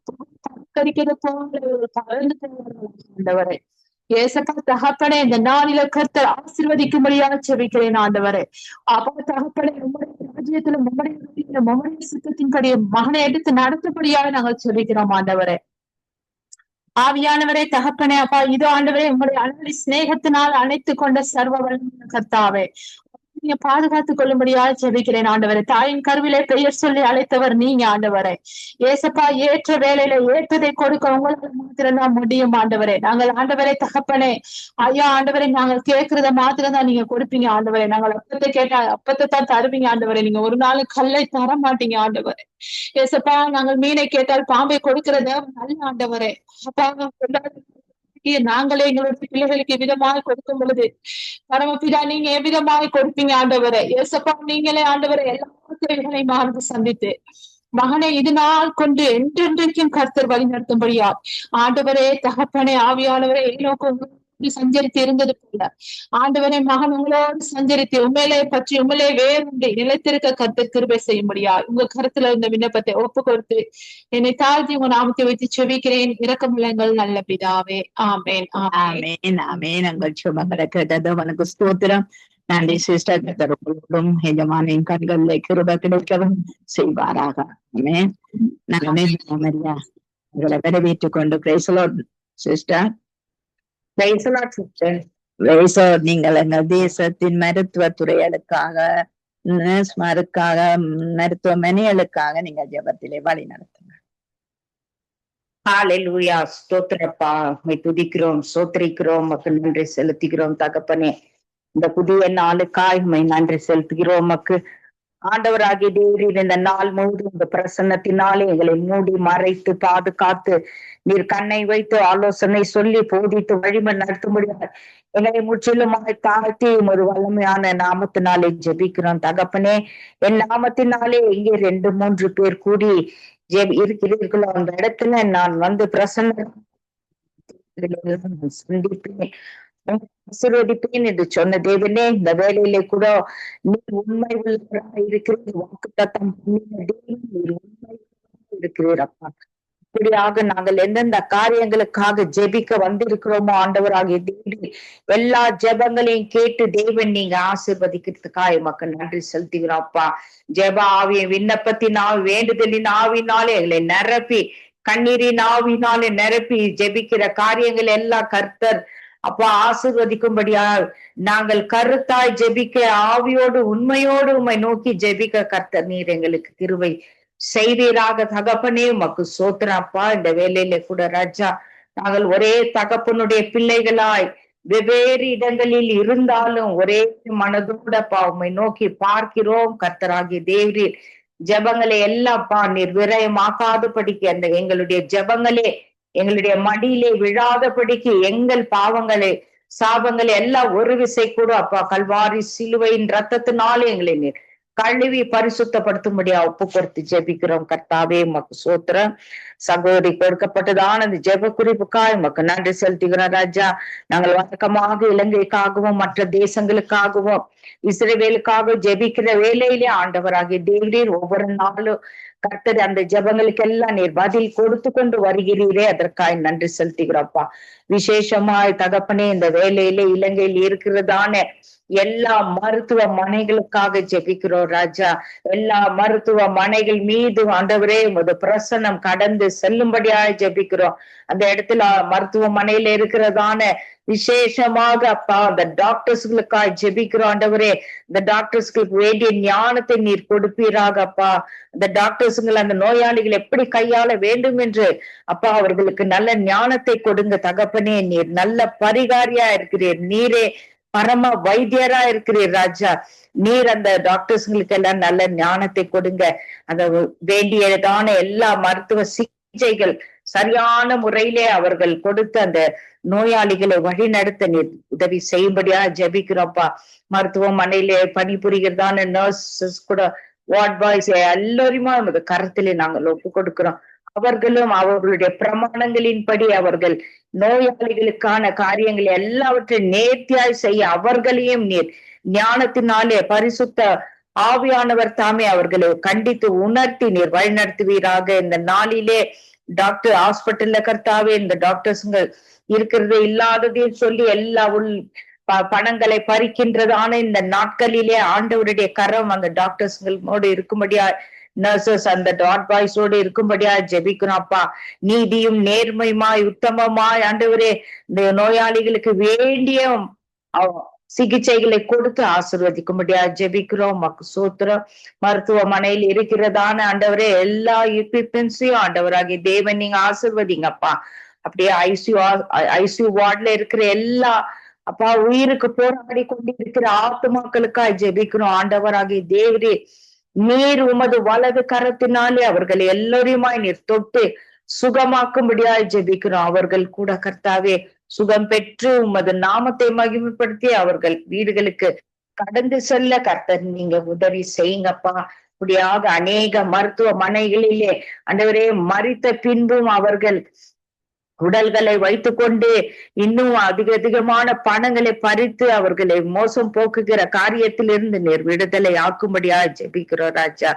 கரிக்கிறது போல பறந்து ஆண்டவரை. ஏசப்பா தகப்பனே இந்த நாளில கர்த்தர் ஆசீர்வதிக்கும்படியாக செபிக்கிறேன் ஆண்டவரே. அப்பா தகப்பனே உங்களுடைய ராஜ்யத்துல உங்களுடைய சுத்தத்தின்படி மகனை எடுத்து நடத்தபடியாக நாங்கள் செபிக்கிறோம் ஆண்டவரே. ஆவியானவரே தகப்பனே அப்பா இது ஆண்டவரே உங்களுடைய அன்பை சிநேகத்தினால் அணைத்துக் கொண்ட சர்வ வல்லமையுள்ள கர்த்தாவே நீங்க பாதுகாத்துக் கொள்ளும்படியாக ஜெபிக்கிறேன் ஆண்டவரை. தாயின் கருவிலே பெயர் சொல்லி அழைத்தவர் நீங்க ஆண்டவரை. ஏசப்பா ஏற்ற வேலையில ஏற்றதை கொடுக்க உங்களுக்கு மாத்திரம்தான் முடியும் ஆண்டவரே. நாங்கள் ஆண்டவரை தகப்பனே ஐயா ஆண்டவரை நாங்கள் கேட்கிறத மாத்திரம்தான் நீங்க கொடுப்பீங்க ஆண்டவரை. நாங்கள் அப்பத்தை கேட்டா அப்பத்தை தான் தருவீங்க ஆண்டவரை. நீங்க ஒரு நாள் கல்லை தர மாட்டீங்க ஆண்டவரை. ஏசப்பா நாங்கள் மீனை கேட்டால் பாம்பை கொடுக்கிறத நல்ல ஆண்டவரை. அப்பா நாங்களே எங்களுடைய பிள்ளைகளுக்கு எவ்விதமாக கொடுக்கும் பொழுது பரமபிதா நீங்க எவ்விதமாக கொடுப்பீங்க ஆண்டவரை. ஏசப்பா நீங்களே ஆண்டவரை எல்லா தேவைகளையும் மார்ந்து சந்தித்து மகனை இது நாள் கொண்டு என்றென்றைக்கும் கர்த்தர் வழி நடத்தும்படியா ஆண்டவரே தகப்பனே ஆவியானவரே நோக்கம் சஞ்சரித்து இருந்தது போல ஆண்டவரே மகன் உங்களோடு சஞ்சரித்து உண்மையிலே பற்றி உண்மையிலே வேறு நிலைத்திருக்க கர்த்தர் கிருபை செய்யும்படியா உங்க கருத்துல இருந்த விண்ணப்பத்தை ஒப்பு கொடுத்து என்னை தாழ்த்தி உங்க நாமத்தை வைத்து செபிக்கிறேன். இரக்கமுள்ளங்கள் நல்ல பிதாவே. ஆமேன்
ஆமேன் ஆமேன். உங்கள் சுபங்களை கேட்டது உனக்கு ஸ்தோத்திரம். நன்றி சிஸ்டர். கர்த்தருக்கும் எஜமானின் கண்களிலே கிருபை கிடைக்கவும் செய்வாராக. ஆமேன். நாமே மரியா உங்களை வரவேற்றுக் கொண்டு பிரைஸ் லார்ட் சிஸ்டர். நீங்கள் எங்கள் தேசத்தின் மருத்துவத்துறைகளுக்காக நர்ஸ்மாருக்காக மருத்துவமனைகளுக்காக நீங்கள் ஜெபத்திலே வழி நடத்துங்க.
ஹல்லேலூயா. ஸ்தோத்திரப்பா துதிக்கிறோம் சோத்திரிக்கிறோம் மக்கள் நன்றி செலுத்துகிறோம் தகப்பனே. இந்த புதிய நாளுக்காய் நன்றி செலுத்துகிறோம் மக்கு ஆண்டவராகிய தேவரீர் இந்த நாள் முழுவதும் இந்த பிரசன்னத்தினாலே எங்களை மூடி மறைத்து பாதுகாத்து நீர் கண்ணை வைத்து ஆலோசனை சொல்லி போதித்து வழிமை நடத்தும்படியாக எங்களை முற்றிலுமாய் தாழ்த்தி ஒரு வல்லமையான நாமத்தினாலே ஜெபிக்கிறோம் தகப்பனே. என் நாமத்தினாலே இங்கே 2-3 பேர் கூடி இருக்கிறீர்களோ அந்த இடத்துல நான் வந்து பிரசன்ன சந்திப்பேன், ஆசீர்வதிப்பேன் என்று சொன்ன தேவனே, இந்த வேலையிலே கூட நீர் உண்மை உள்ளவராக இருக்கிறீர். வாக்குத்தத்தம் பண்ணின தேவன் நீர் உண்மை இருக்கிறீர் அப்பா. இப்படியாக நாங்கள் எந்தெந்த காரியங்களுக்காக ஜெபிக்க வந்திருக்கிறோமோ ஆண்டவராகிய தேவன் எல்லா ஜெபங்களையும் கேட்டு தேவன் நீங்க ஆசீர்வதிக்கிறதுக்காக மக்கள் நன்றி செலுத்துகிறோம் அப்பா. ஜெப ஆவிய விண்ணப்பத்தின் ஆவி வேண்டுதலின் ஆவினாலே எங்களை நிரப்பி கண்ணீரின் ஆவினாலே நிரப்பி ஜெபிக்கிற காரியங்கள் எல்லாம் கர்த்தர் அப்பா ஆசீர்வதிக்கும்படியா நாங்கள் கருத்தாய் ஜெபிக்க ஆவியோடு உண்மையோடு உம்மை நோக்கி ஜெபிக்க கர்த்தர் நீர் எங்களுக்கு கிருபை செய்வீராக தகப்பனே. உமக்கு சோத்திரம் அப்பா. இந்த வேலையில கூட ராஜா நாங்கள் ஒரே தகப்பனுடைய பிள்ளைகளாய் வெவ்வேறு இடங்களில் இருந்தாலும் ஒரே மனதோட அப்பா உம்மை நோக்கி பார்க்கிறோம் கர்த்தராகிய தேவரீர். ஜெபங்களை எல்லாம்ப்பா நீர் விரயமாக்காதபடிக்கு அந்த எங்களுடைய ஜெபங்களே எங்களுடைய மடியிலே விழாதபடிக்கு எங்கள் பாவங்களை சாபங்களை எல்லாம் ஒரு விசை கூட அப்பா கல்வாரி சிலுவையின் ரத்தத்தினாலே எங்களை நீர் கழுவி பரிசுத்தப்படுத்தும்படியா ஒப்பு கொடுத்து ஜெபிக்கிறோம் கர்த்தாவே. உமக்கு சோத்திரம். சகோதரி கொடுக்கப்பட்டதான அந்த ஜெப குறிப்புக்காக உமக்கு நன்றி செலுத்துகிறோம் ராஜா. நாங்கள் வழக்கமாக இலங்கைக்காகவும் மற்ற தேசங்களுக்காகவும் இஸ்ரவேலுக்காக ஜெபிக்கிற வேலையிலே ஆண்டவராகிய தேவரீர் ஒவ்வொரு நாளும் கர்த்தர் அந்த ஜெபங்களுக்கெல்லாம் நீர் பதில் கொடுத்து கொண்டு வருகிறீரே, அதற்காக நன்றி செலுத்துகிறோம்ப்பா. விசேஷமாய் தகப்பனே இந்த வேலையிலே இலங்கையில் இருக்கிறதான எல்லா மருத்துவமனைகளுக்காக ஜெபிக்கிறோம் ராஜா. எல்லா மருத்துவமனைகள் மீது ஆண்டவரே உமது பிரசன்னம் கடந்து செல்லும்படியாக ஜெபிக்கிறோம். அந்த இடத்துல மருத்துவமனையில இருக்கிறதான விசேஷமாக அப்பா அந்த டாக்டர்ஸ்களுக்காக ஜெபிக்கிறோம் ஆண்டவரே. இந்த டாக்டர்ஸ்களுக்கு வேண்டிய ஞானத்தை நீர் கொடுப்பீராக அப்பா. அந்த டாக்டர்ஸுங்கள் அந்த நோயாளிகள் எப்படி கையாள வேண்டும் என்று அப்பா அவர்களுக்கு நல்ல ஞானத்தை கொடுங்க தகப்பனே. நீர் நல்ல பரிகாரியா இருக்கிறீர், நீரே பரம வைத்தியரா இருக்கிறீர் ராஜா. நீர் அந்த டாக்டர்ஸ்களுக்கு எல்லாம் நல்ல ஞானத்தை கொடுங்க. அந்த வேண்டியதான எல்லா மருத்துவ சிகிச்சைகள் சரியான முறையிலே அவர்கள் கொடுத்து அந்த நோயாளிகளை வழி நடத்த நீர் உதவி செய்யும்படியா ஜெபிக்கிறோம்ப்பா. மருத்துவமனையிலே பணிபுரிகிறதான நர்சஸ் கூட வார்ட் பாய்ஸ் எல்லோருமா நமது கருத்திலே நாங்கள் ஒப்பு கொடுக்கிறோம். அவர்களும் அவர்களுடைய பிரமாணங்களின்படி அவர்கள் நோயாளிகளுக்கான காரியங்கள் எல்லாவற்றையும் நேர்த்தியாய் செய்ய அவர்களையும் நீர் ஞானத்தினாலே பரிசுத்த ஆவியானவர் தாமே அவர்களை கண்டித்து உணர்த்தி நீர் வழிநடத்துவீராக. இந்த நாளிலே டாக்டர் ஹாஸ்பிட்டல்ல கர்த்தாவே இந்த டாக்டர்ஸுங்க இருக்கிறது இல்லாததையும் சொல்லி எல்லா பணங்களை பறிக்கின்றதான இந்த நாட்களிலே ஆண்டவருடைய கரம் அந்த டாக்டர்ஸ்களோடு இருக்கும்படியா நர்சஸ் அந்த டாட் பாய்ஸோடு இருக்கும்படியா ஜெபிக்கிறோம் அப்பா. நீதியும் நேர்மையுமாய் உத்தமமாய் ஆண்டவரே இந்த நோயாளிகளுக்கு வேண்டிய சிகிச்சைகளை கொடுத்து ஆசீர்வதிக்கும்படியா ஜெபிக்கிறோம். மக்கு சோத்திரம். மருத்துவமனையில் இருக்கிறதான ஆண்டவரே எல்லா எக்யூப்மெண்ட்ஸையும் ஆண்டவராகிய தேவன் நீங்க ஆசீர்வதிங்கப்பா. அப்படியே ஐசியூ வார்டுல இருக்கிற எல்லா அப்பா உயிருக்கு போராடி கொண்டு இருக்கிற ஆத்துமாக்களுக்காக ஜெபிக்கிறோம் ஆண்டவராகிய தேவரே. நீர் உமது வலது கரத்தினாலே அவர்கள் எல்லோரையுமாய் நீர் தொட்டு சுகமாக்கும்படியாய் ஜெபிக்கிறோம். அவர்கள் கூட கர்த்தாவே சுகம் பெற்று உமது நாமத்தை மகிமைப்படுத்தி அவர்கள் வீடுகளுக்கு கடந்து செல்ல கர்த்தர் நீங்க உதவி செய்யுங்கப்பா. இப்படியாக அநேக மருத்துவமனைகளிலே ஆண்டவரே மரித்த பின்பும் அவர்கள் உடல்களை வைத்துக்கொண்டு இன்னும் அதிகமான பணங்களை பறித்து அவர்களை மோசம் போக்குகிற காரியத்திலிருந்து நீர் விடுதலை ஆக்கும்படியா ஜெபிக்கிறோம் ராஜா.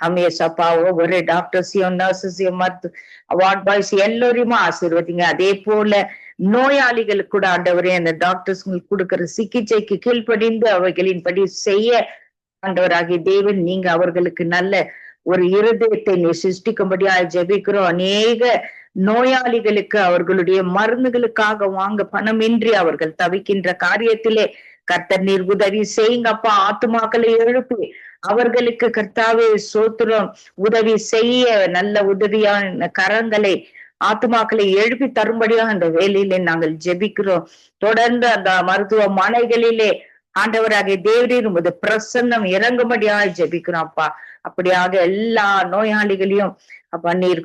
ஹமேசப்பா ஒவ்வொரு டாக்டர்ஸையும் நர்சஸையும் வார்ட் பாய்ஸ் எல்லோரையுமா ஆசீர்வதிங்க. அதே போல நோயாளிகளுக்கு கூட ஆண்டவரே அந்த டாக்டர்ஸ்களுக்கு கொடுக்கிற சிகிச்சைக்கு கீழ்ப்படிந்து அவைகளின்படி செய்ய ஆண்டவராகிய தேவன் நீங்க அவர்களுக்கு நல்ல ஒரு இருதயத்தை நீ சிருஷ்டிக்கும்படியா ஜெபிக்கிறோம். அநேக நோயாளிகளுக்கு அவர்களுடைய மருந்துகளுக்காக வாங்க பணமின்றி அவர்கள் தவிக்கின்ற காரியத்திலே கர்த்தர் நீர் உதவி செய்யுங்கப்பா. ஆத்துமாக்களை எழுப்பி அவர்களுக்கு கர்த்தாவே சோத்திரம் உதவி செய்ய நல்ல உதவியான கரங்களை ஆத்துமாக்களை எழுப்பி தரும்படியாக அந்த வேலையிலே நாங்கள் ஜெபிக்கிறோம். தொடர்ந்து அந்த மருத்துவமனைகளிலே ஆண்டவராகிய தேவரீர் உமது பிரசன்னம் இறங்கும்படியாய் ஜெபிக்கிறோம் அப்பா. அப்படியாக எல்லா நோயாளிகளையும் அப்பா நீர்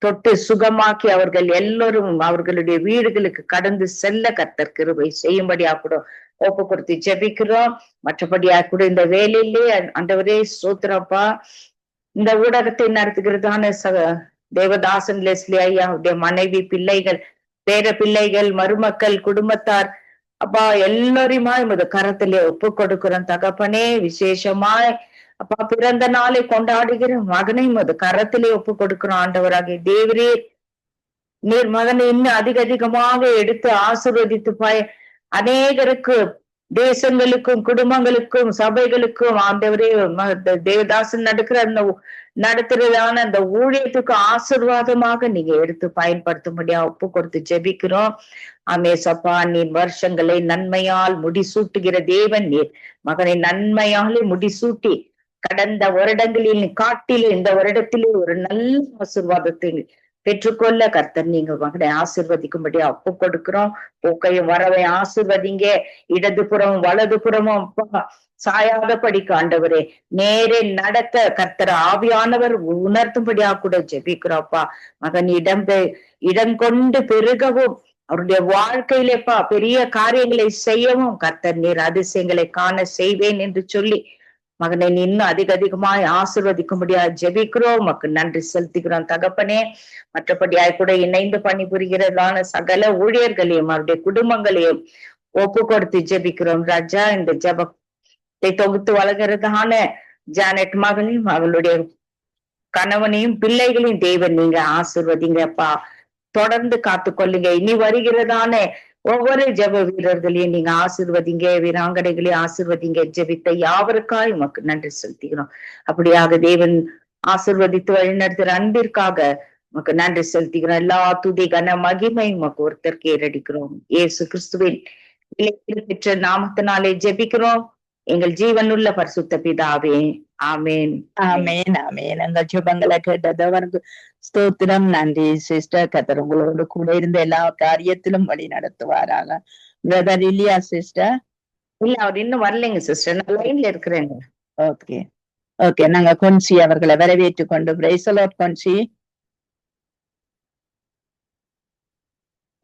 தொட்டு சுகமாக்கி அவர்கள் எல்லோரும் அவர்களுடைய வீடுகளுக்கு கடந்து செல்ல கர்த்தர் கிருபை செய்யும்படியா கூட ஒப்பு கொடுத்து ஜெபிக்கிறோம். மற்றபடியா கூட இந்த வேலையிலே ஆண்டவரே ஸ்தோத்திரப்பா, இந்த ஊடகத்தை நடத்துகிறதான தேவதாசன் லெஸ்லி ஐயா, அவருடைய மனைவி, பிள்ளைகள், பேர பிள்ளைகள், மருமக்கள், குடும்பத்தார் அப்பா எல்லாரையுமா எமது கரத்திலே ஒப்பு கொடுக்கிறோம் தகப்பனே. விசேஷமாய் அப்பா பிறந்த நாளை கொண்டாடுகிற மகனை எமது கரத்திலே ஒப்பு கொடுக்கிறோம் ஆண்டவராகிய தேவரே. நீர் மகனை இன்னும் அதிகமாக எடுத்து ஆசீர்வதித்து அநேகருக்கு, தேசங்களுக்கும், குடும்பங்களுக்கும், சபைகளுக்கும் ஆண்டவரே தேவதாசன் நடத்துறதான அந்த ஊழியத்துக்கு ஆசீர்வாதமாக நீங்க எடுத்து பயன்படுத்தும்படியா ஒப்பு கொடுத்து ஜெபிக்கிறோம். ஆமேசப்பா, நீர் வருஷங்களை நன்மையால் முடிசூட்டுகிற தேவன். நீர் மகனை நன்மையாலே முடிசூட்டி கடந்த வருடங்களில் காட்டிலே இந்த வருடத்திலே ஒரு நல்ல ஆசீர்வாதத்தை பெற்றுக்கொள்ள கர்த்தர் நீங்க மகனை ஆசீர்வதிக்கும்படியா ஒப்பு கொடுக்கிறோம். போக்கையும் வரவை ஆசீர்வதிங்க. இடதுபுறம் வலதுபுறமும் அப்பா சாயாதபடிக்கு ஆண்டவரே நேரே நடக்க கர்த்தர் ஆவியானவர் உணர்த்தும்படியா கூட ஜெபிக்கிறோம்ப்பா. மகன் இடம் கொண்டு பெருகவும் அவருடைய வாழ்க்கையிலேப்பா பெரிய காரியங்களை செய்யவும் கர்த்தர் நீர் அதிசயங்களை காண செய்வேன் என்று சொல்லி மகனை இன்னும் அதிகமாய் ஆசீர்வதிக்கும்படியா ஜெபிக்கிறோம். மக்கு நன்றி செலுத்துகிறோம் தகப்பனே. மற்றபடியாய் கூட இணைந்து பணிபுரிகிறதான சகல ஊழியர்களையும் அவருடைய குடும்பங்களையும் ஒப்பு கொடுத்து ஜெபிக்கிறோம் ராஜா. இந்த ஜெபத்தை தொகுத்து வழங்குறதான ஜானட் மகளையும் அவளுடைய கணவனையும் பிள்ளைகளையும் தேவன் நீங்க ஆசீர்வதிங்கப்பா. தொடர்ந்து காத்து கொள்ளுங்க. இனி வருகிறதான ஒவ்வொரு ஜெப வீரர்களையும் நீங்க ஆசீர்வதிங்க, வீராங்கனைகளையும் ஆசீர்வதிங்க. ஜெபித்த யாவருக்காய் உமக்கு நன்றி செலுத்துகிறோம். அப்படியாக தேவன் ஆசீர்வதித்து வழிநடத்துகிற அன்பிற்காக உமக்கு நன்றி செலுத்துகிறோம். எல்லா துதி கன மகிமை உமக்கு ஒருத்தருக்கு ஏறடிக்கிறோம். இயேசு கிறிஸ்துவின் பெற்ற நாமத்தினாலே ஜெபிக்கிறோம் எங்கள் ஜீவனுள்ள பரிசுத்த பிதாவே, ஆமேன்.
ஆமேன் ஆமேன். எங்கள் ஜெபங்களை கேட்டதவருக்கு ஸ்தோத்திரம். நன்றி சிஸ்டர். கர்த்தர் உங்களோடு கூட இருந்து எல்லா காரியத்திலும் வழி நடத்துவாராக. பிரதர் இல்லையா சிஸ்டர்?
இல்ல, அவர் இன்னும் வரலைங்க சிஸ்டர், நான் லைன்ல இருக்கிறேங்க.
Okay okay. நாங்க கொன்சி அவர்களை வரவேற்று கொண்டு பிரைஸ் தி லார்ட். கொன்சி,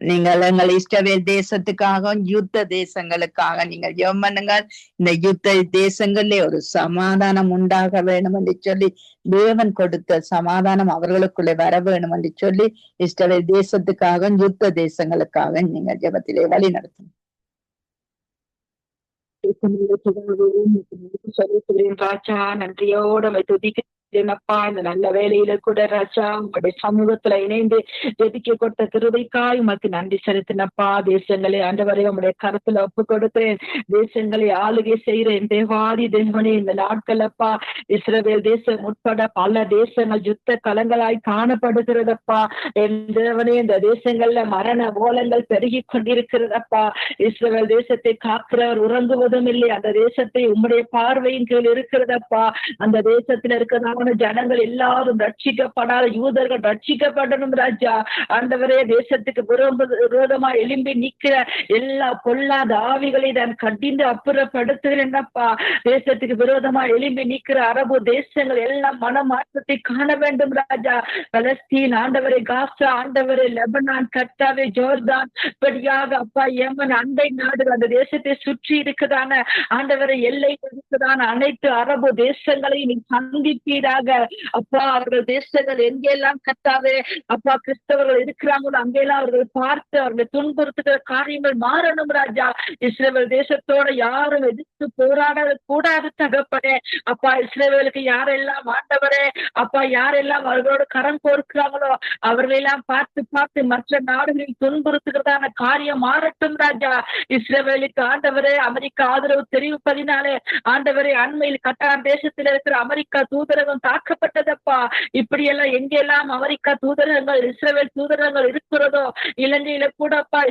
நீங்கள் எங்கள் இஸ்ரவேல் தேசத்துக்காக, யுத்த தேசங்களுக்காக நீங்கள் ஜெபம் பண்ணுங்கள். இந்த யுத்த தேசங்களிலே ஒரு சமாதானம் உண்டாக வேணும் என்று சொல்லி தேவன் கொடுத்த சமாதானம் அவர்களுக்குள்ளே வர வேணும் என்று சொல்லி இஸ்ரவேல் தேசத்துக்காக, யுத்த தேசங்களுக்காக நீங்கள் ஜெபத்திலே வழி நடத்தணும்.
ராஜா, நன்றியோட துதிக்க அப்பா. இந்த நல்ல வேலையில கூட ராஜா உங்களுடைய சமூகத்துல இணைந்து ஜெபிக்க கொடுத்த கிருபைக்காய் உமக்கு நன்றி செலுத்தினப்பா. தேசங்களை ஆண்டவரை உங்களுடைய கருத்துல ஒப்பு கொடுக்கிறேன். தேசங்களை ஆளுகை செய்கிறேன் தேவாதி தேவனே. இந்த நாட்கள் அப்பா இஸ்ரவேல் தேசம் உட்பட பல தேசங்கள் யுத்த களங்களாய் காணப்படுகிறதப்பா. என் தேவனே, இந்த தேசங்கள்ல மரண ஓலங்கள் பெருகி கொண்டிருக்கிறதப்பா. இஸ்ரவேல் தேசத்தை காக்கிறவர் உறங்குவதும் இல்லை. அந்த தேசத்தை உம்முடைய பார்வையின் கீழ் இருக்கிறதப்பா. அந்த தேசத்துல இருக்கிற ஜனங்கள் எல்லாரும் ரட்சிக்கப்படாத யூதர்கள் ரட்சிக்கப்படணும் ராஜா. ஆண்டவரே, தேசத்துக்கு விரோதமா எழும்பி நிக்கிற எல்லா பொல்லாத ஆவிகளை நான் கடிந்து அப்புறப்படுத்துகிறேன்ப்பா. தேசத்துக்கு விரோதமா எழும்பி நிக்கிற அரபு தேசங்கள் எல்லாம் மனமாற்றத்தை காண வேண்டும் ராஜா. பலஸ்தீன் ஆண்டவரே, காசா ஆண்டவரே, லெபனான், கர்த்தாவே, ஜோர்தான், இப்படியாக அப்பா யமன், அண்டை நாடுகள், அந்த தேசத்தை சுற்றி இருக்கிறதான ஆண்டவரை எல்லை இருக்கிறதான அனைத்து அரபு தேசங்களையும் நீ சந்திப்பீரா அப்பா. அவர்கள் தேசங்கள் எங்கெல்லாம் கர்த்தாவே அப்பா கிறிஸ்தவர்கள் இருக்கிறாங்களோ அங்கெல்லாம் அவர்கள் பார்த்து அவர்களை துன்புறுத்துகிற காரியங்கள் மாறணும் ராஜா. இஸ்ரவேல் தேசத்தோட யாரும் எதிர்த்து போராட கூடாது தகப்பனே. அப்பா, இஸ்ரவேலுக்கு யாரெல்லாம் ஆண்டவரே அப்பா யாரெல்லாம் அவர்களோட கரம் கோர்க்கிறாங்களோ அவர்களெல்லாம் பார்த்து மற்ற நாடுகளில் துன்புறுத்துகிறதான காரியம் மாறட்டும் ராஜா. இஸ்ரவேலுக்கு ஆண்டவரே அமெரிக்கா ஆதரவு தெரிவிப்பதினாலே ஆண்டவரே அண்மையில் கட்டார் தேசத்தில் இருக்கிற அமெரிக்கா தூதரகம் தாக்கப்பட்டதப்பா. இப்படியெல்லாம் எங்கெல்லாம் அமெரிக்கா தூதரகங்கள், இஸ்ரேல் தூதரகங்கள் இருக்கிறதோ, இலங்கையில கூடப்பா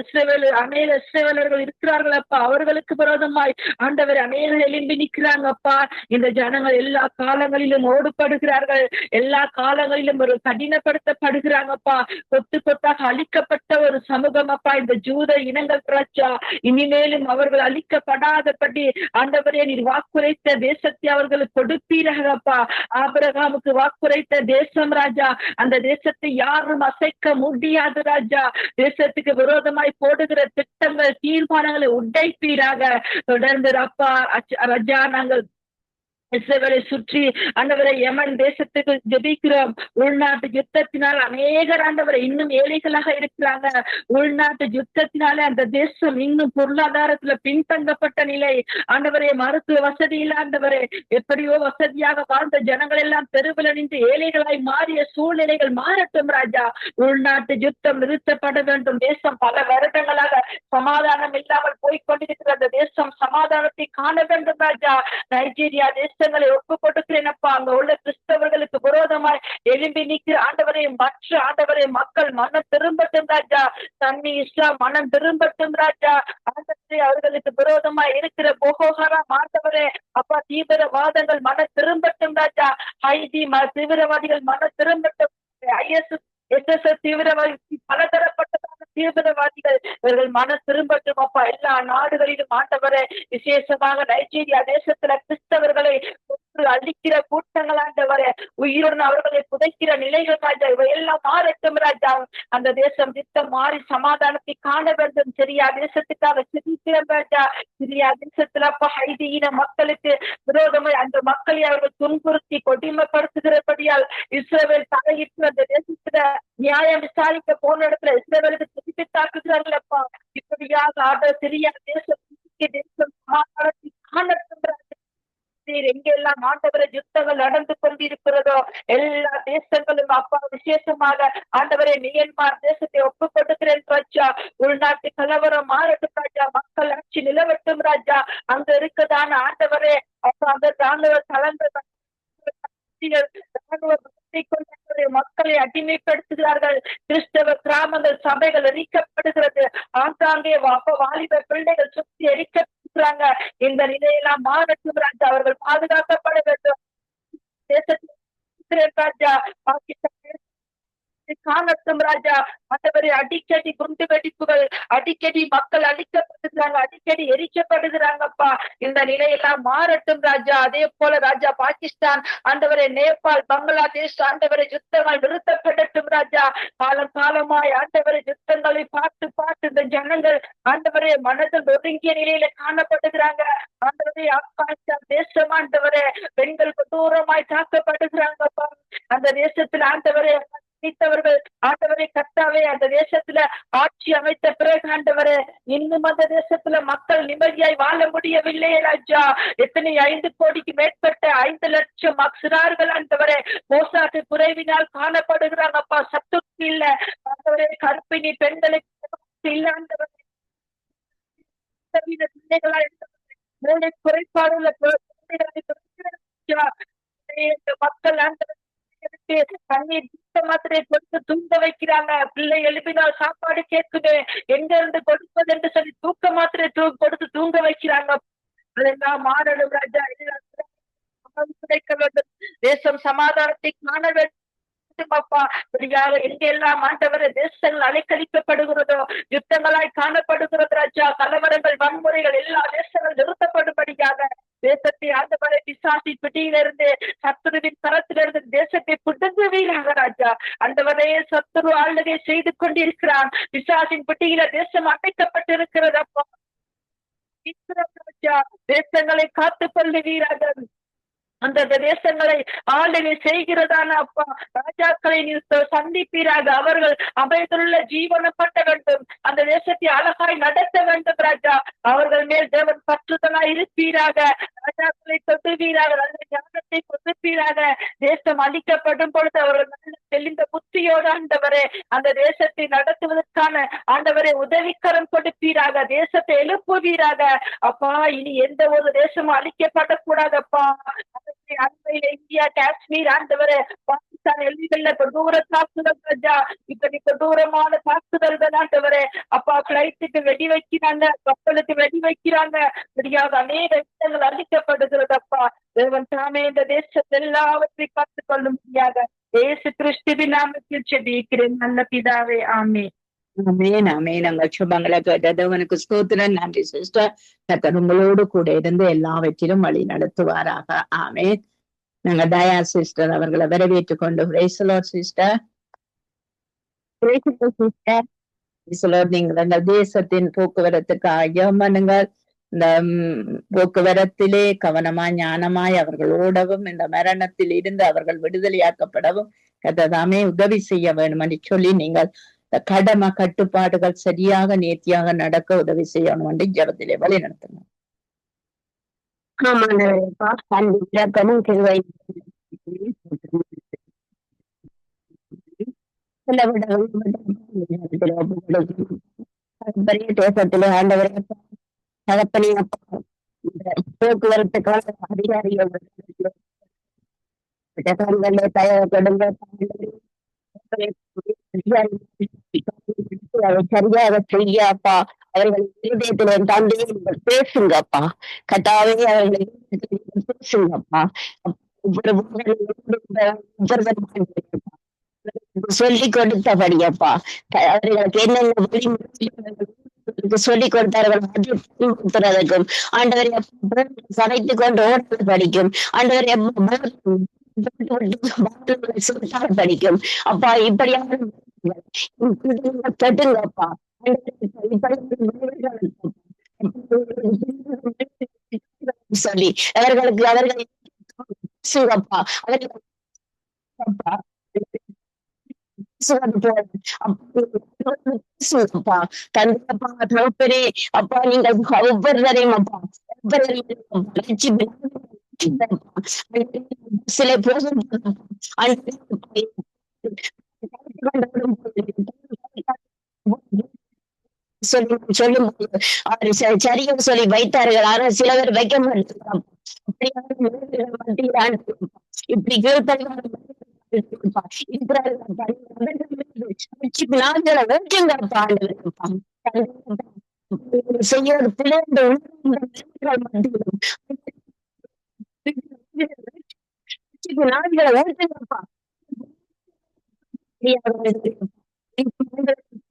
அநேக இஸ்ரேலர்கள் இருக்கிறார்கள் அப்பா. அவர்களுக்கு விரோதமாய் ஆண்டவர் அநேகர் எழும்பி நிற்கிறாங்கப்பா. இந்த ஜனங்கள் எல்லா காலங்களிலும் ஓடுபடுகிறார்கள், எல்லா காலங்களிலும் ஒரு கடினப்படுத்தப்படுகிறாங்கப்பா. கொத்து கொத்தாக அழிக்கப்பட்ட ஒரு சமூகம் அப்பா இந்த ஜூத இனங்கள் ராஜா. இனிமேலும் அவர்கள் அழிக்கப்படாதபடி ஆண்டவரே நீர் வாக்குரைத்த தேசத்தை அவர்களுக்கு கொடுப்பீராகப்பா. ஆபிரகாமுக்கு வாக்குரைத்த தேசம் ராஜா, அந்த தேசத்தை யாரும் அசைக்க முடியாது ராஜா. தேசத்துக்கு விரோதமாய் போடுகிற திட்டங்கள், தீர்மானங்களை உடைப்பீராக. தொடர்ந்து அப்பா ராஜா, நாங்கள் இஸ்ரவேலை சுற்றி ஆண்டவரை யமன் தேசத்துக்கு ஜெபிக்கிறோம். உள்நாட்டு யுத்தத்தினால் அநேகர் ஆண்டவரை இன்னும் ஏழைகளாக இருக்கிறாங்க. உள்நாட்டு யுத்தத்தினாலே அந்த தேசம் இன்னும் பொருளாதாரத்துல பின்தங்கப்பட்ட நிலை. ஆண்டவரே மருத்துவ வசதி இல்ல ஆண்டவரே. எப்படியோ வசதியாக வாழ்ந்த ஜனங்கள் எல்லாம் தெருவில் நின்று ஏழைகளாய் மாறிய சூழ்நிலைகள் மாறட்டும் ராஜா. உள்நாட்டு யுத்தம் நிறுத்தப்பட வேண்டும். தேசம் பல வருடங்களாக சமாதானம் இல்லாமல் போய்கொண்டிருக்கிற அந்த தேசம் சமாதானத்தை காண வேண்டும் ராஜா. நைஜீரியா தேசங்களை ஒப்பு கொடுக்கிறேனப்பா. அங்க உள்ள கிறிஸ்தவர்களுக்கு விரோதமாய் எழும்பி நிற்கிற ஆண்டவரை மற்ற ஆண்டவரை மக்கள் மனம் திரும்பட்டும் ராஜா. தண்ணி இஸ்லாம் மனம் திரும்பட்டும் ராஜா. ஆண்டவரே அவர்களுக்கு விரோதமாய் இருக்கிற போகோஹராம் ஆண்டவரே அப்பா தீவிரவாதங்கள் மனம் திரும்பட்டும் ராஜா. ஐடி தீவிரவாதிகள் மனம் திரும்பட்டும். SSS தீவிரவாதி பலதரப்பட்டதான தீவிரவாதிகள் இவர்கள் மன திரும்பட்டும் அப்பா. எல்லா நாடுகளிலும் ஆண்டவரே, விசேஷமாக நைஜீரியா தேசத்துல கிறிஸ்தவர்களை அழிக்கிற கூட்டங்கள் ஆண்டவரே, உயிருடன் அவர்களை புதைக்கிற நிலைகள் ராஜா, இவை எல்லாம் மாறட்டும் ராஜா. அந்த தேசம் திட்டம் மாறி சமாதானத்தை காண வேண்டும். சிரியா தேசத்துக்காக சிரிக்கிறோம் ராஜா. சிரியா தேசத்துல அப்பா ஹைதியின மக்களுக்கு விரோதமாய் அந்த மக்களை அவர்கள் துன்புறுத்தி கொடுமைப்படுத்துகிறபடியால் இஸ்ரவேல் தலையிட்டு அந்த தேசத்துல நியாயம் விசாரிக்க போன இடத்துல இஸ்ரவேலுக்கு திருப்பி தாக்குகிறார்கள் அப்பா. இப்படியாக சிரியா தேசம் சமாதானத்தை காணட்டும். எங்கெல்லாம் ஆண்டவரை யுத்தங்கள் நடந்து கொண்டிருக்கிறதோ எல்லா தேசங்களும் அப்பா, விசேஷமாக ஆண்டவரை மியன்மார் தேசத்தை ஒப்பு கொடுக்கிறேன் ராஜா. உள்நாட்டு கலவரம் மாறட்டும் ராஜா. மக்கள் ஆட்சி நிலவட்டும் ராஜா. அங்க இருக்கதான ஆண்டவரே அப்பா, அந்த ராணுவ தளங்கள் மக்களை அடிமைப்படுத்துகிறார்கள். கிறிஸ்தவ கிராமங்கள் சபைகள் எரிக்கப்படுகிறது. ஆங்காங்கே வாலிப பிள்ளைகள் சுற்றி எரிக்கப்படுகிறாங்க. இந்த நிலையெல்லாம் மாறட்டும் ராஜா. அவர்கள் பாதுகாக்கப்பட வேண்டும். தேசத்தில் ராஜா பாகிஸ்தான் காணட்டும் ராஜா. மற்றவரை அடிக்கடி குண்டு வெடிப்புகள், அடிக்கடி மக்கள் அழிக்கப்படுகிறாங்க, அடிக்கடி எரிக்கப்படுகிறாங்கப்பா. இந்த நிலையெல்லாம் மாறட்டும் ராஜா. அதே போல ராஜா பாகிஸ்தான் ஆண்டவரை, நேபாள், பங்களாதேஷ் ஆண்டவரை யுத்தங்கள் நிறுத்தப்படட்டும் ராஜா. காலம் காலமாய் ஆண்டவரை யுத்தங்களை பார்த்து பார்த்து இந்த ஜனங்கள் ஆண்டவரை மனதில் ஒதுங்கிய நிலையில காணப்படுகிறாங்க. ஆண்டவரை ஆப்கானிஸ்தான் தேசம் ஆண்டவரே பெண்கள் கொடூரமாய் தாக்கப்படுகிறாங்கப்பா. அந்த தேசத்தில் ஆண்டவரை ஆண்டவரை கர்த்தாவே அந்த தேசத்துல ஆட்சி அமைத்த பிறகு ஆண்டவரே இன்னும் அந்த தேசத்துல மக்கள் நிம்மதியாய் வாழ முடியவில்லை ராஜா. எத்தனை 5 கோடிக்கு மேற்பட்ட 5 லட்சம் சிறார்கள் ஆண்டவரே போசாக்கு குறைவினால் காணப்படுகிறாங்கப்பா. சத்துக்கு இல்ல ஆண்டவரே, கற்பிணி பெண்களுக்கு இல்ல ஆண்டவரே, மூளை குறைபாடுள்ள மக்கள் ஆண்டவரே தண்ணீர் மாத்திரை கொடுத்து தூங்க வைக்கிறாங்க. பிள்ளை எழுப்பினால் சாப்பாடு கேட்குது, எங்க இருந்து கொடுப்பது என்று சொல்லி தூக்க மாத்திரை கொடுத்து தூங்க வைக்கிறாங்க. அதெல்லாம் மாறணும் ராஜா. கிடைக்க வேண்டும். தேசம் சமாதானத்தை காண வேண்டும் அப்பா. எங்கெல்லாம் ஆண்டவரை தேசங்கள் அலைக்கழிக்கப்படுகிறதோ, யுத்தங்களாய் காணப்படுகிறது ராஜா. கலவரங்கள், வன்முறைகள் எல்லா தேசங்கள் நிறுத்தப்படும்படியாக தேசத்தை ஆண்டவரை பிசாசின் பிடியிலிருந்து, சத்துருவின் கரத்திலிருந்து தேசத்தை புடுங்குவீராக ராஜா. ஆண்டவரே, சத்துரு ஆளுகை செய்து கொண்டிருக்கிறான். பிசாசின் பிடியில தேசம் அடைக்கப்பட்டிருக்கிறது அப்பா. தேசங்களை காத்துக் கொள்ளுவீராக. அந்த தேசங்களை ஆளுகை செய்கிறதான அப்பா ராஜாக்களை சந்திப்பீராக. அவர்கள் அமைந்துள்ள ஜீவனப்பட்ட வேண்டும். அந்த தேசத்தை அழகாய் நடத்த வேண்டும் ராஜா. அவர்கள் மேல் தேவன் பற்றுதலாய் இருப்பீராக. ராஜாக்களை தொட்டுவீராக, நல்ல ஞானத்தை கொடுப்பீராக. தேசம் அழிக்கப்படும் பொழுது அவர்கள் நல்ல தெளிந்த புத்தியோடு ஆண்டவரே அந்த தேசத்தை நடத்துவதற்கான ஆண்டவரை உதவிக்கரம் கொடுப்பீராக. தேசத்தை எழுப்புவீராக அப்பா. இனி எந்த ஒரு தேசமும் அழிக்கப்படக்கூடாதப்பா. அண்மையில இந்தியா, காஷ்மீர் ஆண்டவரே, பாகிஸ்தான் எல்லைகள்ல கொடூர தாக்குதல் ராஜா. இப்படி கொடூரமான தாக்குதல்கள் ஆண்டவரே அப்பா. பிளைட்டுக்கு வெடி வைக்கிறாங்க, கப்பலுக்கு வெடி வைக்கிறாங்க, முடியாத அநேக இடங்கள் அழிக்கப்படுகிறதப்பா. தேவன் தாமே இந்த தேசத்தை எல்லாவற்றையும் காத்துக் கொள்ளும்படியாக இயேசு கிறிஸ்துவின் நாமத்தில் செபிக்கிறேன் நல்ல பிதாவே, ஆமென்.
ஆமென் ஆமென். நாங்கள் சுபங்களை கேட்டதவனுக்கு ஸ்தோத்திரம். நன்றி சிஸ்டர். கர்த்தர் உங்களோடு கூட இருந்து எல்லாவற்றிலும் வழி நடத்துவாராக. ஆமென். நாங்க தயா சிஸ்டர் அவர்களை வரவேற்றுக் கொண்டு சிஸ்டர் நீங்கள் எங்கள் தேசத்தின் போக்குவரத்துக்காக ஜெபம் இந்த போக்குவரத்திலே கவனமாய் ஞானமாய் அவர்களோடவும் இந்த மரணத்தில் இருந்து அவர்கள் விடுதலையாக்கப்படவும் கர்த்தர் உதவி செய்ய வேண்டும் என்று சொல்லி நீங்கள் கடமை கட்டுப்பாடுகள் சரியாக நேர்த்தியாக நடக்க உதவி செய்யணும் என்று ஜெபத்திலே வழி நடத்தணும்.
தேசத்திலே ஆண்டவரே தகப்பனே போக்குவரத்துக்கான அதிகாரிகள் சரியாக செய்யப்பா. அவர்கள் இருதயத்திலே தந்தையை பேசுங்கப்பா. கட்டாவே அவர்கள் பேசுங்கப்பா. சொல்லிக் கொடுத்தபடியப்பா அவர்களுக்கு என்னென்ன வழிமுறை சொல்லிக் கொடுத்தார்கள் கொடுத்துறதுக்கும் ஆண்டவரை சமைத்துக் கொண்டு ஓடுவது படிக்கும். ஆண்டவரை படிக்கும் அப்பா. இப்படியாக கட்டுங்கப்பா. சொல்லி அவர்களுக்கு அவர்கள் பேசுங்கப்பா. அவர்கள் தகப்பனே அப்பா நீங்கள் ஒவ்வொருவரையும் அப்பா சில போதும் சொல்லும் சரியா சொல்லி வைத்தார்கள். ஆனால் சிலவர் வைக்க மாட்டாங்க. இப்படி செய்ய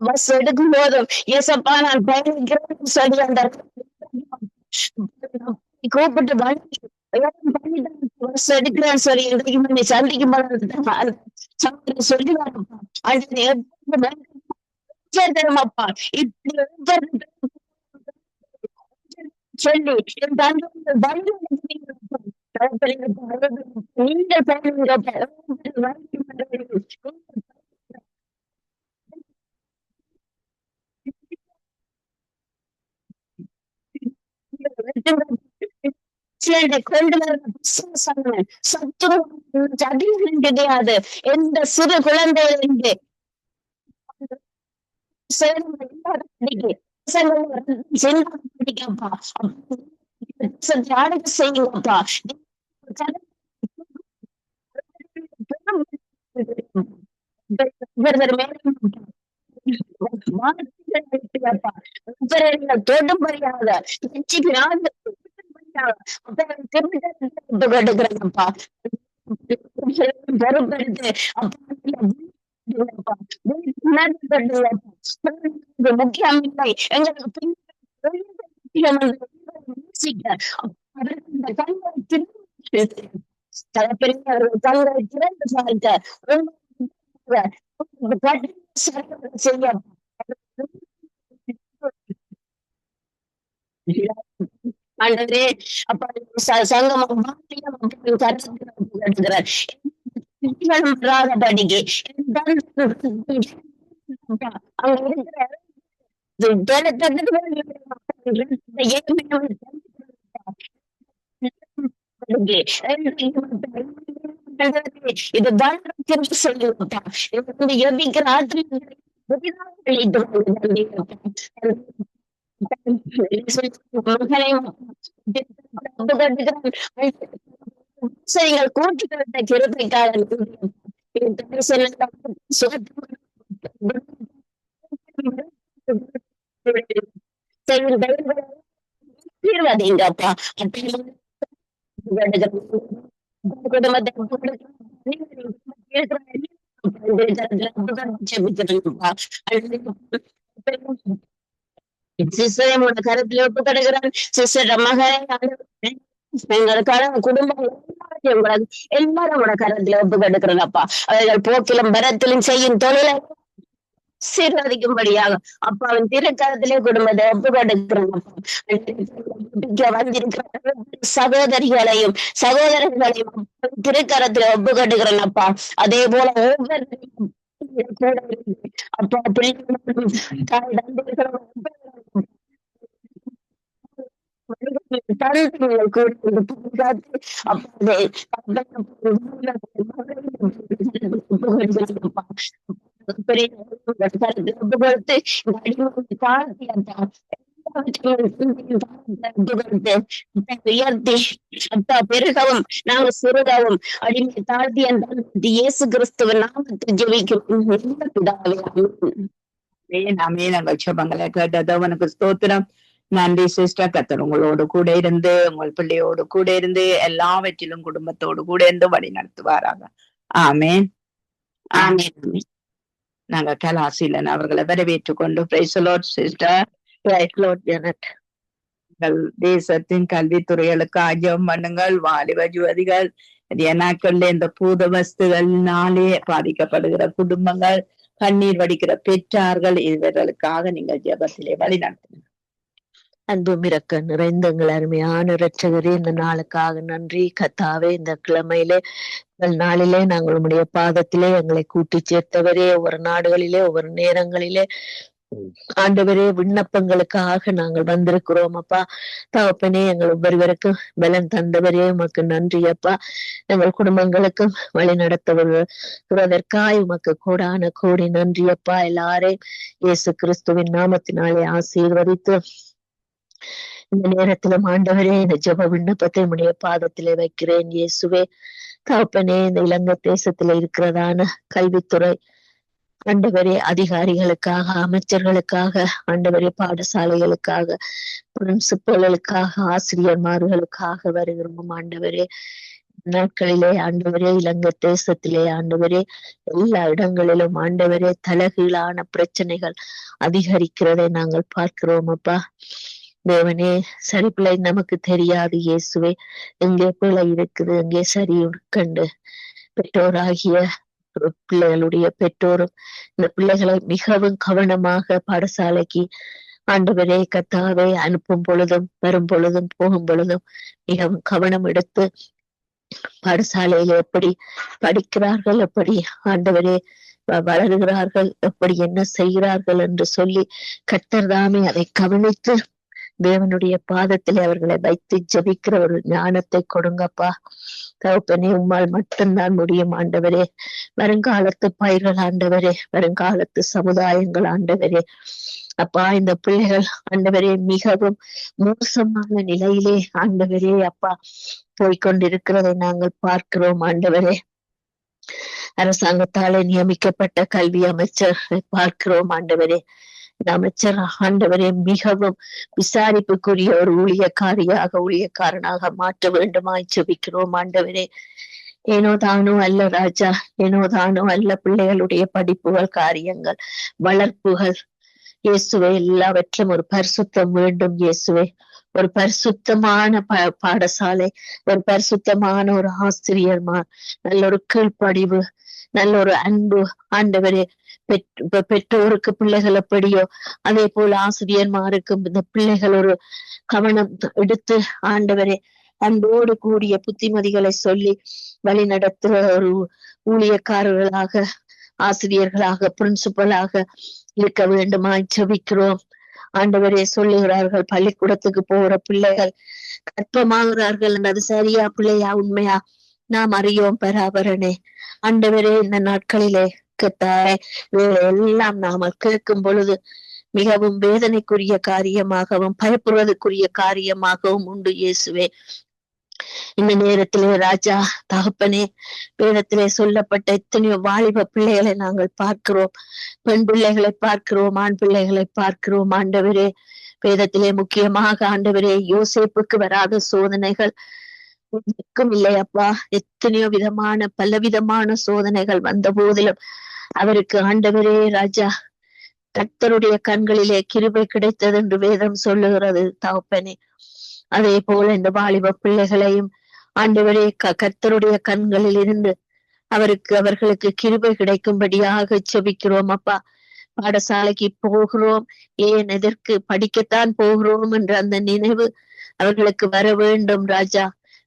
பஸ் எடுக்கும் போதும் ஏசப்பா நான் பயணிக்கிறேன் சொல்லி அந்த கூப்பிட்டு பஸ் எடுக்கிறேன் சொல்லி இன்றைக்கு சந்திக்கும் போது சொல்லுவாங்கப்பா. தருமாப்பா இப்படி சொல்லி என் தந்தை கொண்டு வர கிடையாது. எந்த சிறு குழந்தை இங்கே செய்யுங்கப்பா. தொடும் மரியாதை முக்கியம் இல்லை எங்களுக்கு தங்களை திறந்து செய்ய ஆண்டவரே அப்ப சங்கமம் படிக்கு இதுதான் சொல்லுவா எபிக்கிற கூட்டுக்கிட்ட கிருப்பைக்காரன் தீர்வாதீங்கப்பா சிஸ்டரோட கருத்துல ஒப்பு தடுக்கிறான். சிஸ்டர் மகன் எங்களுக்கான குடும்பம் எல்லாரோட கருத்துல ஒப்பு கெடுக்கிறேன்ப்பா. அவர்கள் போக்கிலும் பரத்திலும் செய்யும் தொழிலை சீர்வதிக்கும்படியாக அப்பாவின் திருக்கரத்திலே குடும்பத்தை ஒப்பு கெடுக்கிறேன்ப்பா. வந்திருக்கிற சகோதரிகளையும் சகோதரர்களையும் திருக்கரத்துல ஒப்பு கட்டுகிறேன் அப்பா. அதே போல ஒவ்வொரு அப்பா பெருகவும் நாங்க சிறுகவும் அடிமை தாழ்த்தி இயேசு கிறிஸ்துவின் நாமத்தில் ஜெபிக்கிறோம்.
நாங்கள் ஜெபங்களை கேட்டதோ உனக்கு ஸ்தோத்திரம். நன்றி சிஸ்டர். கர்த்தர் உங்களோடு கூட இருந்து உங்கள் பிள்ளையோடு கூட இருந்து எல்லாவற்றிலும் குடும்பத்தோடு கூட இருந்து வழி நடத்துவாராக. ஆமேன் ஆமேன். நாங்க கலாசீலன் அவர்களை வரவேற்றுக் கொண்டு praise the Lord sister.
Price the Lord Janet.
தேசத்தின் கல்வித்துறைகளுக்கு ஜெபம் பண்ணுங்கள். வாலிப யுவதிகள் நாட்கள்ல இந்த பூத வஸ்துகளினாலே பாதிக்கப்படுகிற குடும்பங்கள், கண்ணீர் வடிக்கிற பெற்றார்கள், இவர்களுக்காக நீங்கள் ஜெபத்திலே வழி நடத்துங்க.
அன்பும் இரக்க நிறைந்த எங்கள் அருமையான இரட்சகரே, இந்த நாளுக்காக நன்றி கர்த்தாவே. இந்த கிழமையிலே நாளிலே நாங்கள் உம்முடைய பாதத்திலே எங்களை கூட்டி சேர்த்தவரே, ஒவ்வொரு நாடுகளிலே ஒவ்வொரு நேரங்களிலே ஆண்டவரே விண்ணப்பங்களுக்காக நாங்கள் வந்திருக்கிறோம் அப்பா. தகப்பனே, எங்கள் ஒவ்வொருவருக்கும் பலன் தந்தவரே உமக்கு நன்றி அப்பா. எங்கள் குடும்பங்களுக்கும் வழி நடத்துவதற்காய் உமக்கு கோடான கோடி நன்றி அப்பா. எல்லாரையும் இயேசு கிறிஸ்துவின் நாமத்தினாலே ஆசீர்வதித்து இந்த நேரத்திலும் ஆண்டவரே இந்த ஜெப விண்ணப்பத்தை உடைய பாதத்திலே வைக்கிறேன் இயேசுவே. தகப்பனே, இந்த இலங்கை தேசத்துல இருக்கிறதான கல்வித்துறை ஆண்டவரே அதிகாரிகளுக்காக, அமைச்சர்களுக்காக, ஆண்டவரே பாடசாலைகளுக்காக, பிரின்சிபல்களுக்காக, ஆசிரியர்மார்களுக்காக வருகிறோம் ஆண்டவரே. நாட்களிலே ஆண்டவரே இலங்கை தேசத்திலே ஆண்டவரே எல்லா இடங்களிலும் ஆண்டவரே தலகீழான பிரச்சனைகள் அதிகரிக்கிறதை நாங்கள் பார்க்கிறோம் அப்பா. தேவனே, சரி பிள்ளை நமக்கு தெரியாது இயேசுவே. எங்கே பிள்ளை இருக்குது, எங்கே சரி கண்டு பெற்றோராகிய பிள்ளைகளுடைய பெற்றோரும் இந்த பிள்ளைகளை மிகவும் கவனமாக பாடசாலைக்கு ஆண்டவரே கர்த்தாவே அனுப்பும் பொழுதும் வரும் பொழுதும் போகும் பொழுதும் மிகவும் கவனம் எடுத்து பாடசாலையில எப்படி படிக்கிறார்கள், எப்படி ஆண்டவரே வளருகிறார்கள், எப்படி என்ன செய்கிறார்கள் என்று சொல்லி கர்த்தர் தாமே அதை கவனித்து தேவனுடைய பாதத்திலே அவர்களை வைத்து ஜெபிக்கிற ஒரு ஞானத்தை கொடுங்கப்பா. தகப்பனே, உம்மால் மட்டும்தான் முடியும் ஆண்டவரே. வருங்காலத்து பயிர்கள் ஆண்டவரே, வருங்காலத்து சமுதாயங்கள் ஆண்டவரே அப்பா. இந்த பிள்ளைகள் ஆண்டவரே மிகவும் மோசமான நிலையிலே ஆண்டவரே அப்பா போய்கொண்டிருக்கிறதை நாங்கள் பார்க்கிறோம் ஆண்டவரே. அரசாங்கத்தாலே நியமிக்கப்பட்ட கல்வி அமைச்சர் பார்க்கிறோம் ஆண்டவரே. இந்த அமைச்சர் ஆண்டவரே மிகவும் விசாரிப்புக்குரிய ஒரு ஊழியக்காரனாக மாற்ற வேண்டுமாய் ஜெபிக்கிறோம் ஆண்டவரே. ஏனோ தானோ அல்ல ராஜா, ஏனோ தானோ அல்ல பிள்ளைகளுடைய படிப்புகள், காரியங்கள், வளர்ப்புகள் இயேசுவே எல்லாவற்றும் ஒரு பரிசுத்தம் வேண்டும் இயேசுவே. ஒரு பரிசுத்தமான பாடசாலை, ஒரு பரிசுத்தமான ஒரு ஆசிரியர்மார், நல்ல ஒரு கீழ்ப்படிவு, நல்ல ஒரு அன்பு ஆண்டவரே. பெற்றோருக்கு பிள்ளைகள் எப்படியோ அதே போல ஆசிரியர்மாருக்கும் இந்த பிள்ளைகள் ஒரு கவனம் எடுத்து ஆண்டவரே அன்போடு கூடிய புத்திமதிகளை சொல்லி வழி நடத்துற ஒரு ஊழியக்காரர்களாக, ஆசிரியர்களாக, பிரின்சிபலாக இருக்க வேண்டுமாய் ஜெபிக்கிறோம் ஆண்டவரே சொல்லுகிறார்கள் பள்ளிக்கூடத்துக்கு போகிற பிள்ளைகள் கற்பமாகிறார்கள். அது சரியா பிள்ளையா உண்மையா நாம் அறியோம் பராபரனே. ஆண்டவரே இந்த நாட்களிலே கத்தாய் எல்லாம் நாம கேட்கும் பொழுது மிகவும் வேதனைக்குரிய காரியமாகவும் பயப்படுவதற்குரிய காரியமாகவும் உண்டு இயேசுவே. இந்த நேரத்திலே ராஜா தகப்பனே, வேதத்திலே சொல்லப்பட்ட எத்தனையோ வாலிப பிள்ளைகளை நாங்கள் பார்க்கிறோம், பெண் பிள்ளைகளை பார்க்கிறோம், ஆண் பிள்ளைகளை பார்க்கிறோம். ஆண்டவரே, வேதத்திலே முக்கியமாக ஆண்டவரே யோசேப்புக்கு வராத சோதனைகள் ஒன்றுக்கும் இல்லையப்பா. எத்தனையோ விதமான பலவிதமான சோதனைகள் வந்த போதிலும் அவருக்கு ஆண்டவரே ராஜா கர்த்தருடைய கண்களிலே கிருபை கிடைத்தது என்று வேதம் சொல்லுகிறது தகப்பனே. அதே போல இந்த வாலிப பிள்ளைகளையும் ஆண்டவரே கர்த்தருடைய கண்களில் இருந்து அவர்களுக்கு கிருபை கிடைக்கும்படியாக செபிக்கிறோம் அப்பா. பாடசாலைக்கு போகிறோம், ஏன் எதற்கு படிக்கத்தான் போகிறோம் என்ற அந்த நினைவு அவர்களுக்கு வர வேண்டும் ராஜா.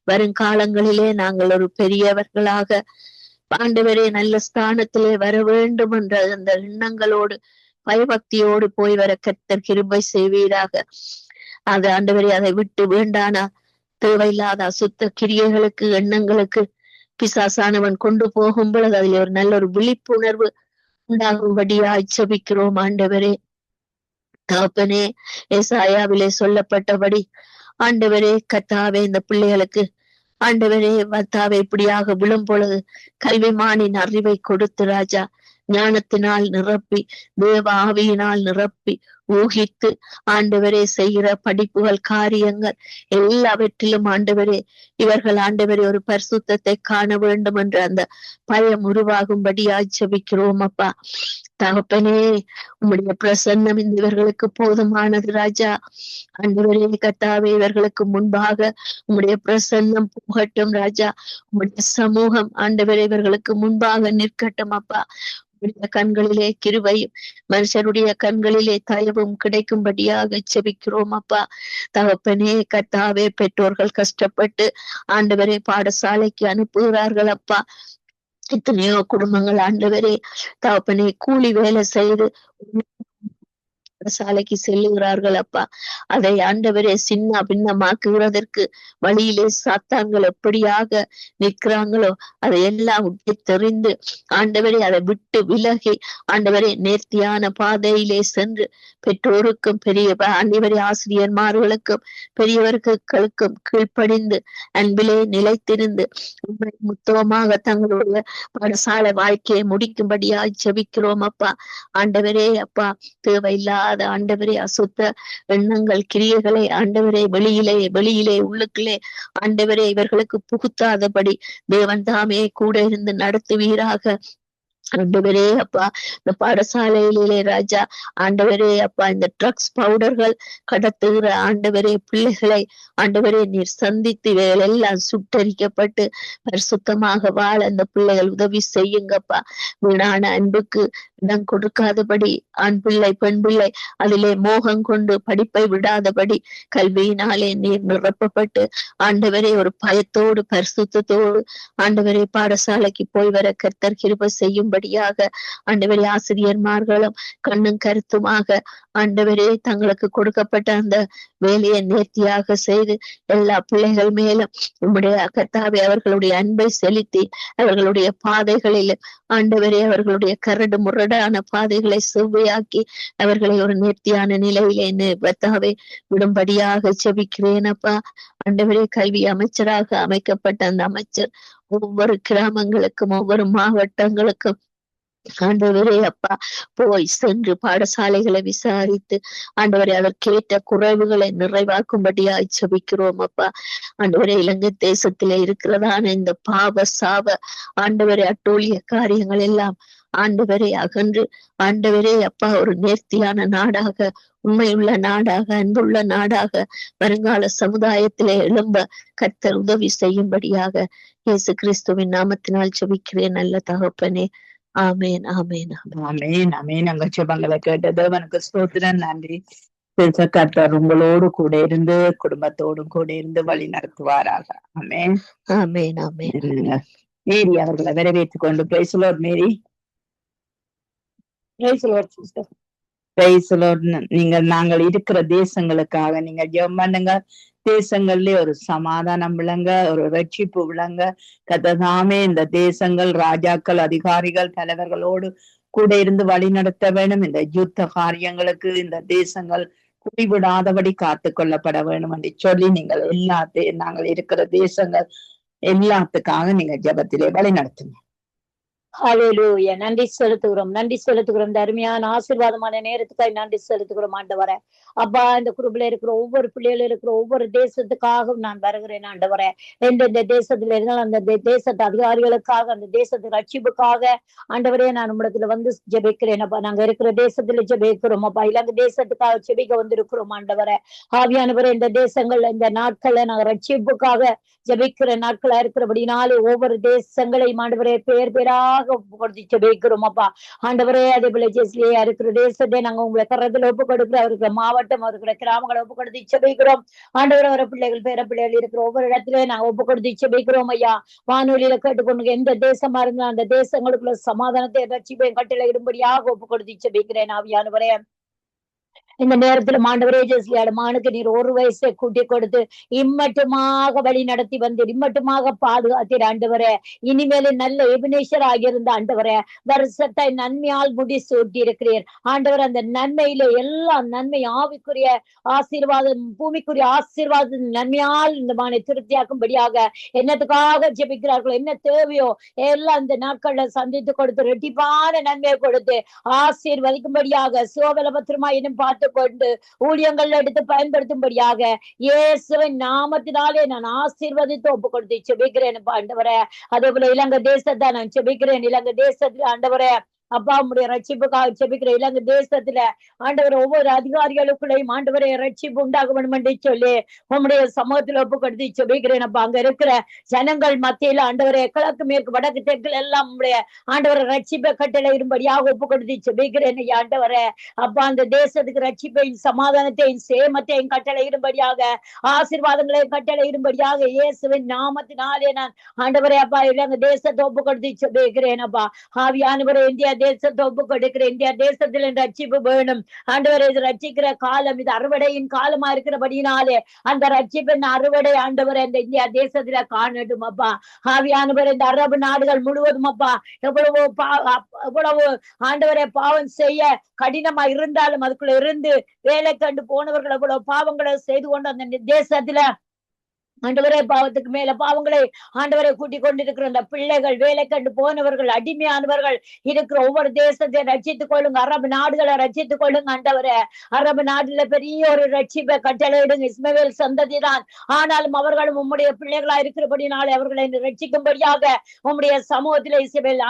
வருங்காலங்களிலே நாங்கள் ஒரு பெரியவர்களாக ஆண்டவரே நல்ல ஸ்தானத்திலே வர வேண்டும் என்ற அந்த எண்ணங்களோடு பயபக்தியோடு போய் வர கர்த்தர் கிருபை செய்வீராக. அது ஆண்டவரே அதை விட்டு வேண்டானா தேவையில்லாத அசுத்த கிரியைகளுக்கு எண்ணங்களுக்கு பிசாசானவன் கொண்டு போகும் பொழுது அதில் ஒரு நல்ல ஒரு விழிப்புணர்வு உண்டாகும்படியா ஜெபிக்கிறோம் ஆண்டவரே. தகப்பனே, ஏசாயாவிலே சொல்லப்பட்டபடி ஆண்டவரே கர்த்தாவே இந்த பிள்ளைகளுக்கு ஆண்டவரே கர்த்தாவே இப்படியாக விழும் பொழுது கல்விமானின் அறிவை கொடுத்து ராஜா ஞானத்தினால் நிரப்பி தேவ ஆவியினால் நிரப்பி ஊகித்து ஆண்டவரே செய்கிற படிப்புகள் காரியங்கள் எல்லாவற்றிலும் ஆண்டவரே இவர்கள் ஆண்டவரே ஒரு பரிசுத்தத்தை காண வேண்டும் என்ற அந்த பயம் உருவாகும்படியாய் ஜெபிக்கிறோம் அப்பா. தகப்பனே, உம்முடைய பிரசன்னம் இந்த இவர்களுக்கு போதுமானது ராஜா. ஆண்டவரே கர்த்தாவே, இவர்களுக்கு முன்பாக உம்முடைய பிரசன்னம் போகட்டும் ராஜா. உம்முடைய சமூகம் ஆண்டவரே இவர்களுக்கு முன்பாக நிற்கட்டும் அப்பா. உம்முடைய கண்களிலே கிருபையும் மனுஷருடைய கண்களிலே தயவும் கிடைக்கும்படியாக ஜெபிக்கிறோம் அப்பா. தகப்பனே கர்த்தாவே, பெற்றோர்கள் கஷ்டப்பட்டு ஆண்டவரே பாடசாலைக்கு அனுப்புகிறார்கள் அப்பா. எத்தனையோ குடும்பங்கள் ஆண்டவரே தகப்பனே கூலி வேலை செய்து சாலைக்கு செல்லுகிறார்கள் அப்பா. அதை ஆண்டவரே சின்ன பின்னமாக்குகிறதற்கு வழியிலே சாத்தான்கள் எப்படியாக நிற்கிறாங்களோ அதை எல்லாம் தெரிந்து ஆண்டவரே அதை விட்டு விலகி ஆண்டவரே நேர்த்தியான பாதையிலே சென்று பெற்றோருக்கும் பெரிய ஆண்டவரே ஆசிரியர்மார்களுக்கும் பெரியவர்களுக்கும் கீழ்ப்படிந்து அன்பிலே நிலைத்திருந்து முத்தமாக தங்களுடைய பாடசாலை வாழ்க்கையை முடிக்கும்படியாய் ஜெபிக்கிறோம் அப்பா. ஆண்டவரே அப்பா, தேவையில்லாத ஆண்டவரே அசுத்த எண்ணங்கள் கிரியைகளை ஆண்டவரே வெளியிலே உள்ளுக்குள்ளே ஆண்டவரே இவர்களுக்கு புகுத்தாதபடி தேவன் தாமே கூட இருந்து நடத்துவீராக. ஆண்டவரே அப்பா, இந்த பாடசாலையிலே ராஜா ஆண்டவரே அப்பா இந்த ட்ரக்ஸ் பவுடர்கள் கடத்துகிற ஆண்டவரே பிள்ளைகளை ஆண்டவரே நீர் சந்தித்து இவைகளெல்லாம் சுட்டரிக்கப்பட்டு பரிசுத்தமாக வாழ அந்த பிள்ளைகள் உதவி செய்யுங்கப்பா. வீணான அன்புக்கு இடம் கொடுக்காதபடி ஆண் பிள்ளை பெண் பிள்ளை அதிலே மோகம் கொண்டு படிப்பை விடாதபடி கல்வியினாலே நீர் நிரப்பப்பட்டு ஆண்டவரே ஒரு பயத்தோடு பரிசுத்தத்தோடு ஆண்டவரே பாடசாலைக்கு போய் வர கர்த்தர் கிருபை செய்யும்படியாக ஆண்டவரே ஆசிரியர்மார்களும் கண்ணும் கருத்துமாக ஆண்டவரே தங்களுக்கு கொடுக்கப்பட்ட அந்த வேலையை நேர்த்தியாக செய்து எல்லா பிள்ளைகள் மேலும் உம்முடைய கர்த்தாவே அவர்களுடைய அன்பை செலுத்தி அவர்களுடைய பாதைகளில் ஆண்டவரே அவர்களுடைய கரடு முரடான பாதைகளை செவ்வையாக்கி அவர்களை ஒரு நேர்த்தியான நிலையிலே கர்த்தாவே விடும்படியாக ஜெபிக்கிறேன் அப்பா. ஆண்டவரே கல்வி அமைச்சராக அமைக்கப்பட்ட அந்த அமைச்சர் ஒவ்வொரு கிராமங்களுக்கும் ஒவ்வொரு மாவட்டங்களுக்கும் ஆண்டவரே அப்பா போய் சென்று பாடசாலைகளை விசாரித்து ஆண்டவரே அதற்கேற்ற குறைவுகளை நிறைவாக்கும்படியாய் ஜெபிக்கிறோம் அப்பா. ஆண்டவரே இலங்கை தேசத்திலே இருக்கிறதான இந்த பாவ சாப ஆண்டவரே அட்டூழிய காரியங்கள் எல்லாம் ஆண்டவரே அகன்று ஆண்டவரே அப்பா ஒரு நேர்த்தியான நாடாக உண்மையுள்ள நாடாக அன்புள்ள நாடாக வருங்கால சமுதாயத்திலே எழும்ப கர்த்தர் உதவி செய்யும்படியாக இயேசு கிறிஸ்துவின் நாமத்தினால் ஜெபிக்கிறேன் நல்ல தகப்பனே. ஆமேன் ஆமேன்
ஆமேன் ஆமேன். அங்க ஜெபங்களை கேட்ட தேவனுக்கு ஸ்தோத்திரம், நன்றி. கர்த்தர் உங்களோடு கூட இருந்து குடும்பத்தோடும் கூட இருந்து வழி நடத்துவாராக. ஆமேன்
ஆமேன் ஆமேன்.
மேரி அவர்களை வரவேற்றுக் கொண்டு praise the Lord. Mary, praise the Lord sister. Praise the Lord. நாங்கள் இருக்கிற தேசங்களுக்காக நீங்க ஜெபம் பண்ணுங்க. தேசங்கள்ல ஒரு சமாதானம் விளங்க, ஒரு ரட்சிப்பு விளங்க. கர்த்ததாமே இந்த தேசங்கள் ராஜாக்கள், அதிகாரிகள், தலைவர்களோடு கூட இருந்து வழி நடத்த வேண்டும். இந்த யுத்த காரியங்களுக்கு இந்த தேசங்கள் குடிவிடாதபடி காத்து கொள்ளப்பட வேண்டும் என்று சொல்லி நீங்கள் நாங்கள் இருக்கிற தேசங்கள் எல்லாத்துக்காக நீங்க ஜெபத்திலே வழி நடத்துங்க.
ஹalleluya. நன்றி செலுத்துகிறோம், நன்றி செலுத்துகிறோம். இந்த அருமையான ஆசீர்வாதமான நேரத்துக்காக நன்றி செலுத்துகிறோம் ஆண்டவரே. அப்பா, இந்த குரூப்ல இருக்கிற ஒவ்வொரு பிள்ளைகளும் இருக்கிற ஒவ்வொரு தேசத்துக்காகவும் நான் வருகிறேன் ஆண்டவரே. எந்தெந்த தேசத்துல இருந்தாலும் அந்த தேசத்து அதிகாரிகளுக்காக, அந்த தேசத்து ரட்சிப்புக்காக ஆண்டவரே நான் உம்மிடத்துல வந்து ஜெபிக்கிறேன் அப்பா. நாங்க இருக்கிற தேசத்துல ஜெபிக்கிறோம் அப்பா. இலங்கை தேசத்துக்காக ஜெபிக்க வந்திருக்கிறோம் ஆண்டவரே. ஆவியானவரே, இந்த தேசங்கள்ல இந்த நாட்கள்ல நாங்க ரட்சிப்புக்காக ஜெபிக்கிற நாட்களா இருக்கிறபடினாலே ஒவ்வொரு தேசங்களையும் ஆண்டவரே பேர் பேராக கொடுத்து ஜெபிக்கிறோம் அப்பா. ஆண்டவரே, அதே போல ஜெஸ்லியா இருக்கிற தேசத்தை நாங்க உங்களை கரத்துல ஒப்பு கொடுக்கிறோம். இருக்கிற மாவட்டம், இருக்கிற கிராமங்களை ஒப்பு கொடுத்து ஜெபிக்கிறோம் ஆண்டவரே. ஒரு பிள்ளைகள் பேர பிள்ளைகள் இருக்கிற ஒவ்வொரு இடத்துலயும் நாங்க ஒப்பு கொடுத்து ஜெபிக்கிறோம் ஐயா. வானொலியில கேட்டுக்கொண்டு எந்த தேசமா இருந்தாலும் அந்த தேசங்களுக்குள்ள சமாதானத்தை ரட்சிப்பையும் கட்டளை இடும்படியாக ஒப்பு கொடுத்து ஜெபிக்கிறேன் ஆவியானவரே. இந்த நேரத்துல ஆண்டவரே ஜெஸ்லியாட மானுக்கு நீர் ஒரு வயசை கூட்டி கொடுத்து இம்மட்டுமாக வழி நடத்தி வந்து இம்மட்டுமாக பாதுகாத்தீர் ஆண்டவரே. இனிமேல நல்ல எபினேஷர் ஆகியிருந்த ஆண்டவரே, வருஷத்தை நன்மையால் முடி சூட்டி இருக்கிறீர் ஆண்டவர். அந்த நன்மையில எல்லாம் நன்மை, ஆவிக்குரிய ஆசீர்வாதம், பூமிக்குரிய ஆசீர்வாதம் நன்மையால் இந்த மானை திருப்தியாக்கும்படியாக என்னத்துக்காக ஜெபிக்கிறார்களோ, என்ன தேவையோ எல்லாம் இந்த நாட்கள்ல சந்தித்து கொடுத்து ரெட்டிப்பான நன்மையை கொடுத்து ஆசீர்வதிக்கும்படியாக சோபலபத்திரமா இன்னும் பார்த்து கொண்டு ஊழியங்கள் எடுத்து பயன்படுத்தும்படியாக இயேசுவின் நாமத்தினாலே நான் ஆசீர்வதித்து ஒப்பு கொடுத்து ஜெபிக்கிறேன் ஆண்டவரே. அதே போல இலங்கை தேசத்தை நான் ஜெபிக்கிறேன். இலங்கை தேசத்துல ஆண்டவரே அப்பா, உடைய ரட்சிப்புக்காக ஜெபிக்கிற இலங்கை தேசத்துல ஆண்டவர் ஒவ்வொரு அதிகாரிகளுக்குள்ளையும் ஆண்டவரை ரட்சிப்பு உண்டாக வேண்டும் என்று சொல்லி உம்முடைய சமூகத்துல ஒப்பு கொடுத்து ஜெபிக்கிறேன் அப்பா. அங்க இருக்கிற ஜனங்கள் மத்தியில ஆண்டவரை கிழக்கு மேற்கு வடக்கு தெற்குல எல்லாம் உடைய ஆண்டவரை ரட்சிப்பை கட்டளையிடும்படியாக ஒப்பு கொடுத்து ஜெபிக்கிறேன் ஆண்டவரே. அப்பா, அந்த தேசத்துக்கு ரட்சிப்பையும் சமாதானத்தையும் சேமத்தையும் கட்டளையிடும்படியாக, ஆசீர்வாதங்களையும் கட்டளையிடும்படியாக இயேசுவின் நாமத்தினாலே நான் ஆண்டவரே அப்பா இலங்கை தேசத்தை ஒப்பு கொடுத்து ஜெபிக்கிறேன் அப்பா. ஆவியானவரே, இந்தியா தேசத்தை ஒப்பு கொடுக்கிறேன். இந்தியா தேசத்துல ரட்சிப்பு வேணும் ஆண்டவர். இது ரட்சிக்கிற காலம், இது அறுவடையின் காலமா இருக்கிறபடினாலே அந்த ரட்சிப்பின் அறுவடை ஆண்டவர் இந்த இந்தியா தேசத்துல காணட்டும் அப்பா. ஆவியானவர், இந்த அரபு நாடுகள் முழுவதும் அப்பா எவ்வளவு ஆண்டவரை பாவம் செய்ய கடினமா இருந்தாலும் அதுக்குள்ள இருந்து வேலை கண்டு போனவர்கள் எவ்வளவு பாவங்களை செய்து கொண்டு அந்த தேசத்துல ஆண்டவரே பாவத்துக்கு மேல பாவங்களை ஆண்டவரை கூட்டிக் கொண்டிருக்கிற அந்த பிள்ளைகள், வேலை கண்டு போனவர்கள், அடிமையானவர்கள் இருக்கிற ஒவ்வொரு தேசத்தை ரட்சித்துக் கொள்ளுங்க. அரபு நாடுகளை ரட்சித்துக் கொள்ளுங்க ஆண்டவரே. அரபு நாட்டுல பெரிய ஒரு ரட்சிப்பை கட்டளையிடுங்க. இஸ்மவேல் சந்ததி தான், ஆனாலும் அவர்களும் உம்முடைய பிள்ளைகளா இருக்கிறபடினாலே அவர்களை ரட்சிக்கும்படியாக உம்முடைய சமூகத்திலே இஸ்மவேல்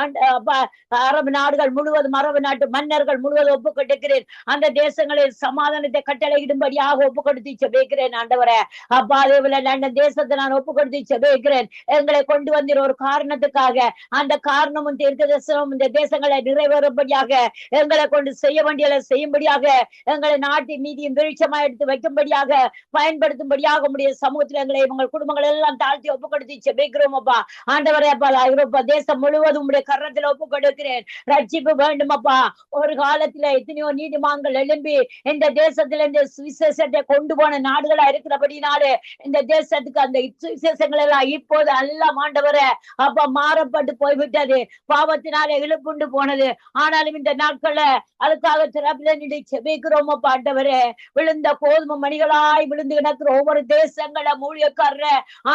அரபு நாடுகள் முழுவதும், அரபு நாட்டு மன்னர்கள் முழுவதும் ஒப்பு கொடுக்கிறேன். அந்த தேசங்களில் சமாதானத்தை கட்டளையிடும்படியாக ஒப்பு கொடுத்து ஜெபிக்கிறேன் ஆண்டவரே. அப்பா, அதே போல லண்டன் தேசத்தை நான் ஒப்பு கொடுத்து ஜெபிக்கிறேன். எங்களை கொண்டு வந்திர ஒரு காரணத்துக்காக, அந்த காரணமும் தீர்க்க தரிசனமும் இந்த தேசங்களை நிறைவேறும்படியாக, எங்களை கொண்டு செய்ய வேண்டியதை செய்யும்படியாக, எங்களை நாட்டின் நீதியும் வெளிச்சமா எடுத்து வைக்கும்படியாக, பயன்படுத்தும்படியாக உடைய சமூகத்தில் எங்களை உங்கள் குடும்பங்கள் எல்லாம் தாழ்த்தி ஒப்பு கொடுத்து ஜெபிக்கிறோம் அப்பா. ஆண்டவரே அப்பா, ஐரோப்பா தேசம் முழுவதும் உடைய கரத்துல ஒப்பு கொடுக்கிறேன். ரட்சிப்பு வேண்டும் அப்பா. ஒரு காலத்துல எத்தனையோ நீதிமான்கள் எழும்பி இந்த தேசத்துல இந்த சுவிசேஷத்தை கொண்டு போன நாடுகளா இருக்கிறபடினாலே இந்த தேசத்துக்கு அந்த சுவிசேஷங்கள் எல்லாம் இப்போது எல்லாம் ஆண்டவரே அப்ப மாறப்பட்டு போய்விட்டது, பாவத்தினாலே இழுப்புண்டு போனது. ஆனாலும் இந்த நாட்கள்ல அதுக்காக திறப்பில நின்று செபிக்கிறோம் அப்பா ஆண்டவரே. விழுந்த கோதுமை மணிகளாய் விழுந்து கிடக்கிற ஒவ்வொரு தேசங்கள ஊழியக்காரர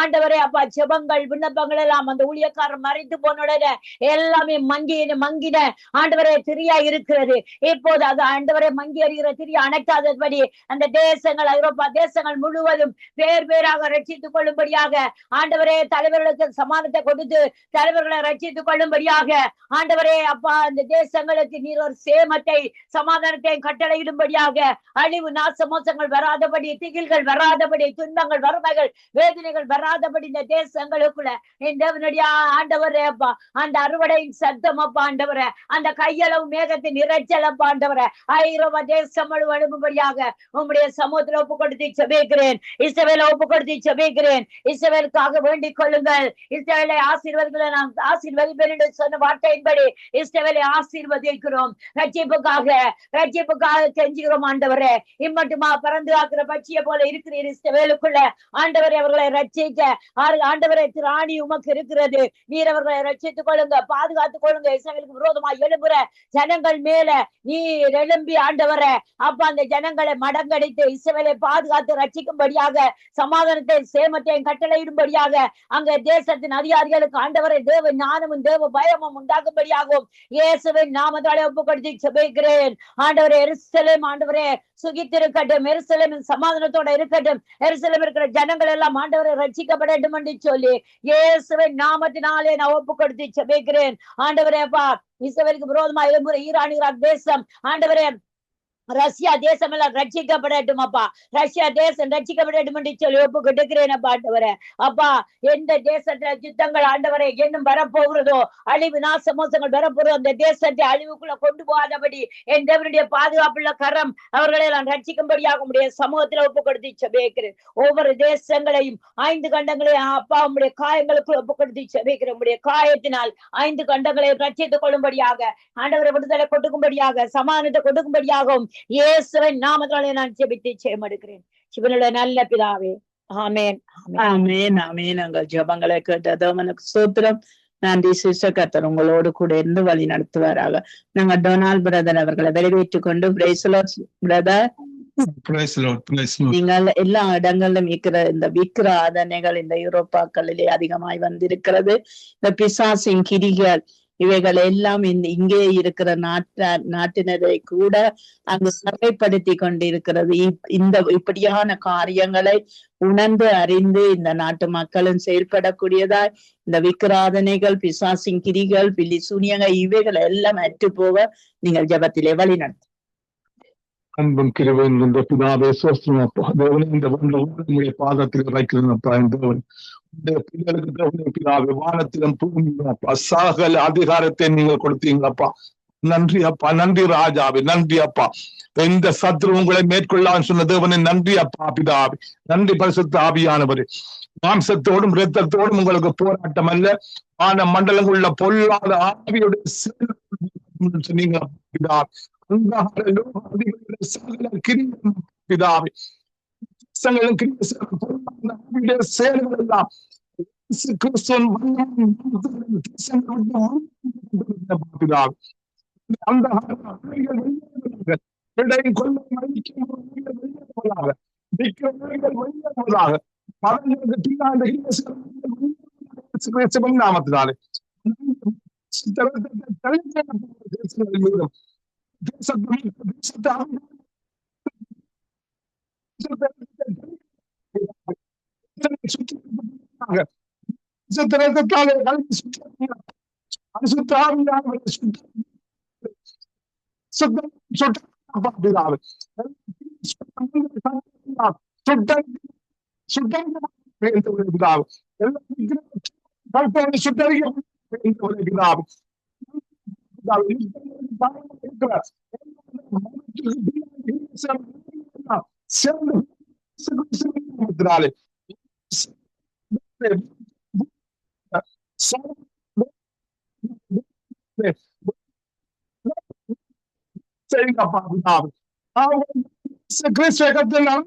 ஆண்டவரே அப்பா, ஜெபங்கள் விண்ணப்பங்கள் எல்லாம் அந்த ஊழியக்காரர் மறைத்து போனுடனே எல்லாமே மங்கின ஆண்டவரே திரியா இருக்கிறது. இப்போது அது ஆண்டவரே மங்கி அறிகிற திரிய அணைக்காதபடி அந்த தேசங்கள், ஐரோப்பா தேசங்கள் முழுவதும் பேர் பேராக ரட்சித்துக் கொள்ளும்படியாக ஆண்டவரே, தலைவர்களுக்கு சமாதானத்தை கொடுத்து தலைவர்களை ரட்சித்துக் கொள்ளும்படியாக ஆண்டவரே அப்பா, அந்த தேசங்களுக்கு நீர் ஒரு சேமத்தை சமாதானத்தை கட்டளையிடும்படியாக, அழிவு நாசமோசங்கள் வராதபடி, திகில்கள் வராதபடி, துன்பங்கள் வறுமைகள் வேதனைகள் வராதபடி இந்த தேசங்களுக்குள்ள இந்த ஆண்டவரே அப்பா அந்த அறுவடையின் சத்தம் அப்பா ஆண்டவரே, அந்த கையளவு மேகத்தின் இறைச்சல் அப்பா ஆண்டவரே, ஐரோப்பா தேசம் எழும்பும்படியாக உம்முடைய சமூகத்தில் ஒப்பு கொடுத்து ஜெபிக்கிறேன். இஸ்ரவேலை ஒப்பு கொடுத்து ஜெபிக்கிறேன் செபிக்கிறேன். இஸ்ரவேலுக்காக வேண்டிக் கொள்ளுங்கள். இஸ்ரவேலை ஆசீர்வதிகளை நாம் ஆசீர்வதிப்பேன் என்று சொன்ன வார்த்தையின்படி இஸ்ரவேலை ஆசீர்வதிக்கிறோம். ரட்சிப்புக்காக கெஞ்சுகிறோம் ஆண்டவரே. இம்மட்டுமா பறந்து ஆக்குற பட்சியை போல இருக்கிறீர் இஸ்ரவேலுக்குள்ள. ஆண்டவரை அவர்களை ரட்சிக்க ஆண்டவரை திராணி உமக்கு இருக்கிறது. நீர் அவர்களை ரட்சித்துக் கொள்ளுங்க, பாதுகாத்துக் கொள்ளுங்க. இஸ்ரவேலுக்கு விரோதமா எழும்புற ஜனங்கள் மேல நீர் எழும்பி ஆண்டவரே அப்ப அந்த ஜனங்களை மடங்கடித்து இஸ்ரவேலை பாதுகாத்து ரட்சிக்கும்படியாக சமாதானத்தை சேமத்தையும் கட்டளையிடும்படியாக அங்க தேசத்தின் அதிகாரிகளுக்கு ஆண்டவரை தேவ ஞானமும் தேவ பயமும் உண்டாகும்படியாகவும் இயேசுவின் நாமத்தாலே ஒப்புக்கொடுத்து செபிக்கிறேன். ஆண்டவரே எருசலேம் ஆண்டவரே சுகித்திருக்கட்டும், எருசலேமின் சமாதானத்தோட இருக்கட்டும், எருசலேம் இருக்கிற ஜனங்கள் எல்லாம் ஆண்டவரை ரட்சிக்கப்படட்டும் என்று சொல்லி இயேசுவின் நாமத்தினாலே நான் ஒப்புக்கொடுத்து செபிக்கிறேன். ஆண்டவரே அப்பா இஸ்ரவேலுக்கு விரோதமா எழும்புற ஈரான் தேசம் ஆண்டவரே ரஷ்யா தேசம் எல்லாம் ரட்சிக்கப்படட்டும் அப்பா. ரஷ்யா தேசம் ரட்சிக்கப்படட்டும் என்று சொல்லி ஒப்பு கொடுக்கிறேன் அப்பா. ஆண்டவரே அப்பா எந்த தேசத்துல யுத்தங்கள் ஆண்டவரை இன்னும் வரப்போகிறதோ, அழிவு நாசமோசங்கள் வரப்போறதோ, அந்த தேசத்தை அழிவுக்குள்ள கொண்டு போகாதபடி என் தேவனுடைய பாதுகாப்புள்ள கரம் அவர்களை நான் ரட்சிக்கும்படியாக உடைய சமூகத்துல ஒப்பு கொடுத்து செபிக்கிறேன். ஒவ்வொரு தேசங்களையும் 5 கண்டங்களையும் அப்பா உங்களுடைய காயங்களுக்குள் ஒப்பு கொடுத்து செபிக்கிறேன். உங்களுடைய காயத்தினால் 5 கண்டங்களையும் ரட்சித்துக் கொள்ளும்படியாக ஆண்டவரை விடுதலை கொடுக்கும்படியாக சமாதானத்தை கொடுக்கும்படியாகவும் இயேசுவின் நாமத்தாலே நான் ஜெபித்து ஜெயமெடுக்கிறேன். சிவனுடைய நல்ல பிதாவே, ஆமேன்.
ஆமேன் ஆமேன். எங்கள் ஜெபங்களை கேட்டது உனக்கு ஸ்தோத்திரம். நன்றி சிஸ்டர். கர்த்தர் உங்களோடு கூட இருந்து வழி நடத்துவாராக. நாங்க டொனால்ட் பிரதர் அவர்களை வரவேற்றுக் கொண்டு பிரதர் நீங்கள் எல்லா இடங்களிலும் இருக்கிற இந்த விக்கிரகங்கள் இந்த யூரோப்பாக்களிலே அதிகமாய் வந்திருக்கிறது. இந்த பிசாசின் கிரிகள் இவைகள் எல்லாம் இங்கே இருக்கிற நாட்டினரை கூட அங்கு சபைப்படுத்தி கொண்டிருக்கிறது. இந்த இப்படியான காரியங்களை உணர்ந்து அறிந்து இந்த நாட்டு மக்களும் செயல்படக்கூடியதாய் இந்த விக்கிராதனைகள், பிசாசின் கிரிகள், பில்லி சூனியங்கள் இவைகள் எல்லாம் அற்று போக நீங்கள் ஜெபத்திலே வழி நடத்தும்.
அன்பும் கிருபையும் இந்த பிதாவே சோஸ்திரமப்பா. தேவனே இந்த உங்களுடைய பாதத்தில் வைக்கிறேன்ப்பா. தேவன் பிள்ளைகளுக்கு தேவனே பிதாவே வானத்திலும் பூமியிலும் சகல அதிகாரத்தை நீங்க கொடுத்தீங்களப்பா. நன்றி அப்பா, நன்றி ராஜாவே, நன்றி அப்பா. இந்த சத்ரு உங்களை மேற்கொள்ளான்னு சொன்ன தேவனே நன்றி அப்பா பிதாவே, நன்றி பரிசுத்த ஆவியானவரே. மாம்சத்தோடும் இரத்தத்தோடும் உங்களுக்கு போராட்டம் அல்ல, ஆன மண்டலங்களுள்ள பொல்லாத ஆவியுடைய சொன்னீங்க பிதாவே. பிதாவே செயல்கள் எல்லாம்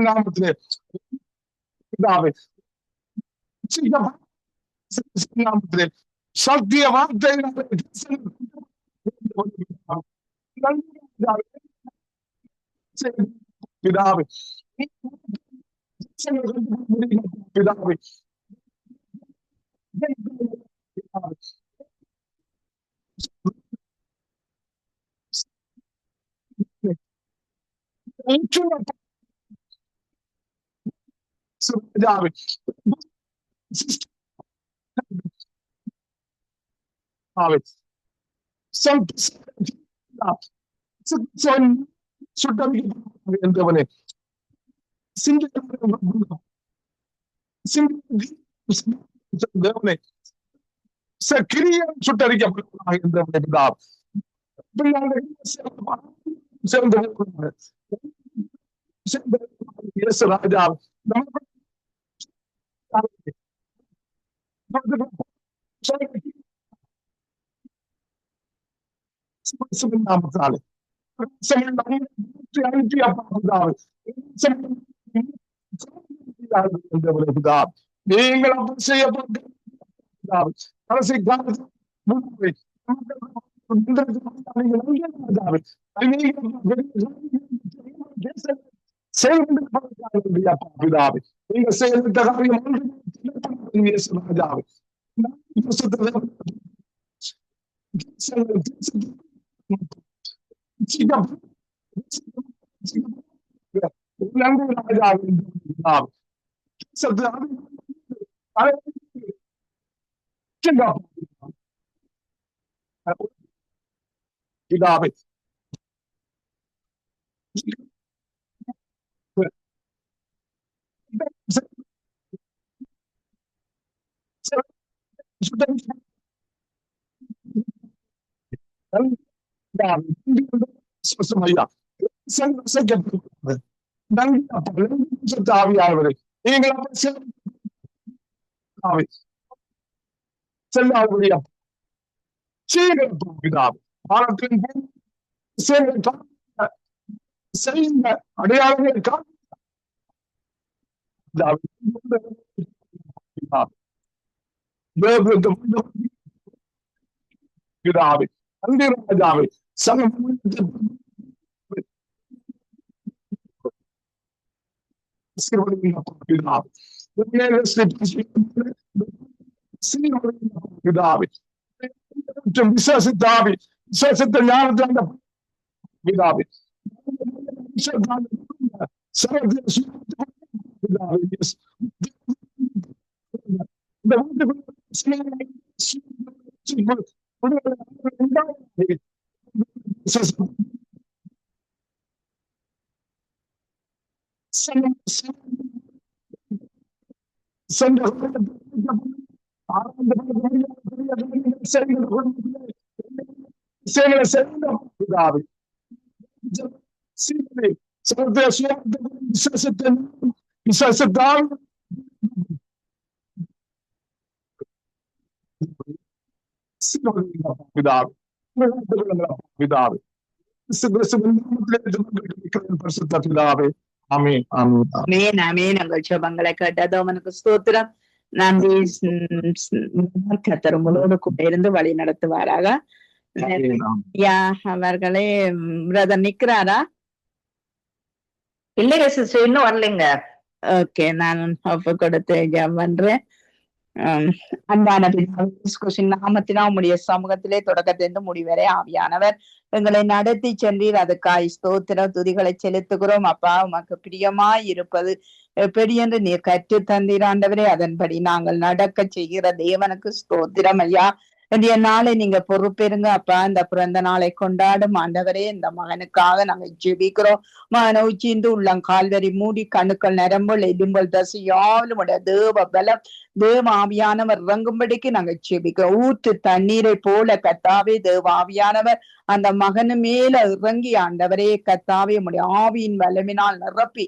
நாமத்தினாலே சத்திய வார்த்தை பிதாவே பிதாவே சுட்டவனே தேவனே கிரியம் சுட்டரிக்கப்பட்ட இயேசு ராஜா நாமத்தாலே நீங்கள் அப்படி செய்யப்பட்ட கடைசி பிதாவே நீங்க செயல்பட்ட காரியம் ராஜாவே பிதாவே ஆவியாளரை நீங்கள் செல்லாவுடைய செய்த அடையாளங்களை பிதாவே நன்றி ராஜாவே பிதாவே விசேஷித்தாவி விசேஷத்தை ஞானத்தை பிதாவே
உங்கள் ஜெபங்களை கேட்டது அவனுக்கு ஸ்தோத்திரம். நன்றி. கர்த்தர் உங்களோடு கூட இருந்து வழி நடத்துவாராக. அவர்களே பிரதர் நிக்கிறாரா?
இல்லைங்க சிஸ்டர், இன்னும் வரலைங்க.
ஓகே, நான் கொடுத்து ஜெபம் பண்றேன். அன்பான நாமத்தினா உம்முடைய சமூகத்திலே தொடக்கத்திலிருந்து முடிவரை ஆவியானவர் எங்களை நடத்தி சென்றீர். அதுக்காய் ஸ்தோத்திர துதிகளை செலுத்துகிறோம். அப்பா, உமக்கு பிரியமாய் இருப்பது எப்படி என்று நீர் கற்று தந்தீர் ஆண்டவரே. அதன்படி நாங்கள் நடக்க செய்கிற தேவனுக்கு ஸ்தோத்திரம் ஐயா. இன்றைய நாளை நீங்க பொறுப்பெருங்க அப்பா. இந்த பிறந்த நாளை கொண்டாடும் ஆண்டவரே, இந்த மகனுக்காக நாங்க ஜெபிக்கிறோம். மகனை உச்சிந்து உள்ளம் கால்வரி மூடி கணுக்கள் நரம்புகள் எலும்பல் தசை யாவும் தேவ பலம் தேவ ஆவியானவர் இறங்கும்படிக்கு நாங்க ஜெபிக்கிறோம். ஊற்று தண்ணீரை போல கத்தாவே தேவ ஆவியானவர் அந்த மகனு மேல இறங்கி ஆண்டவரே கத்தாவே உம்முடைய ஆவியின் வல்லமினால் நிரப்பி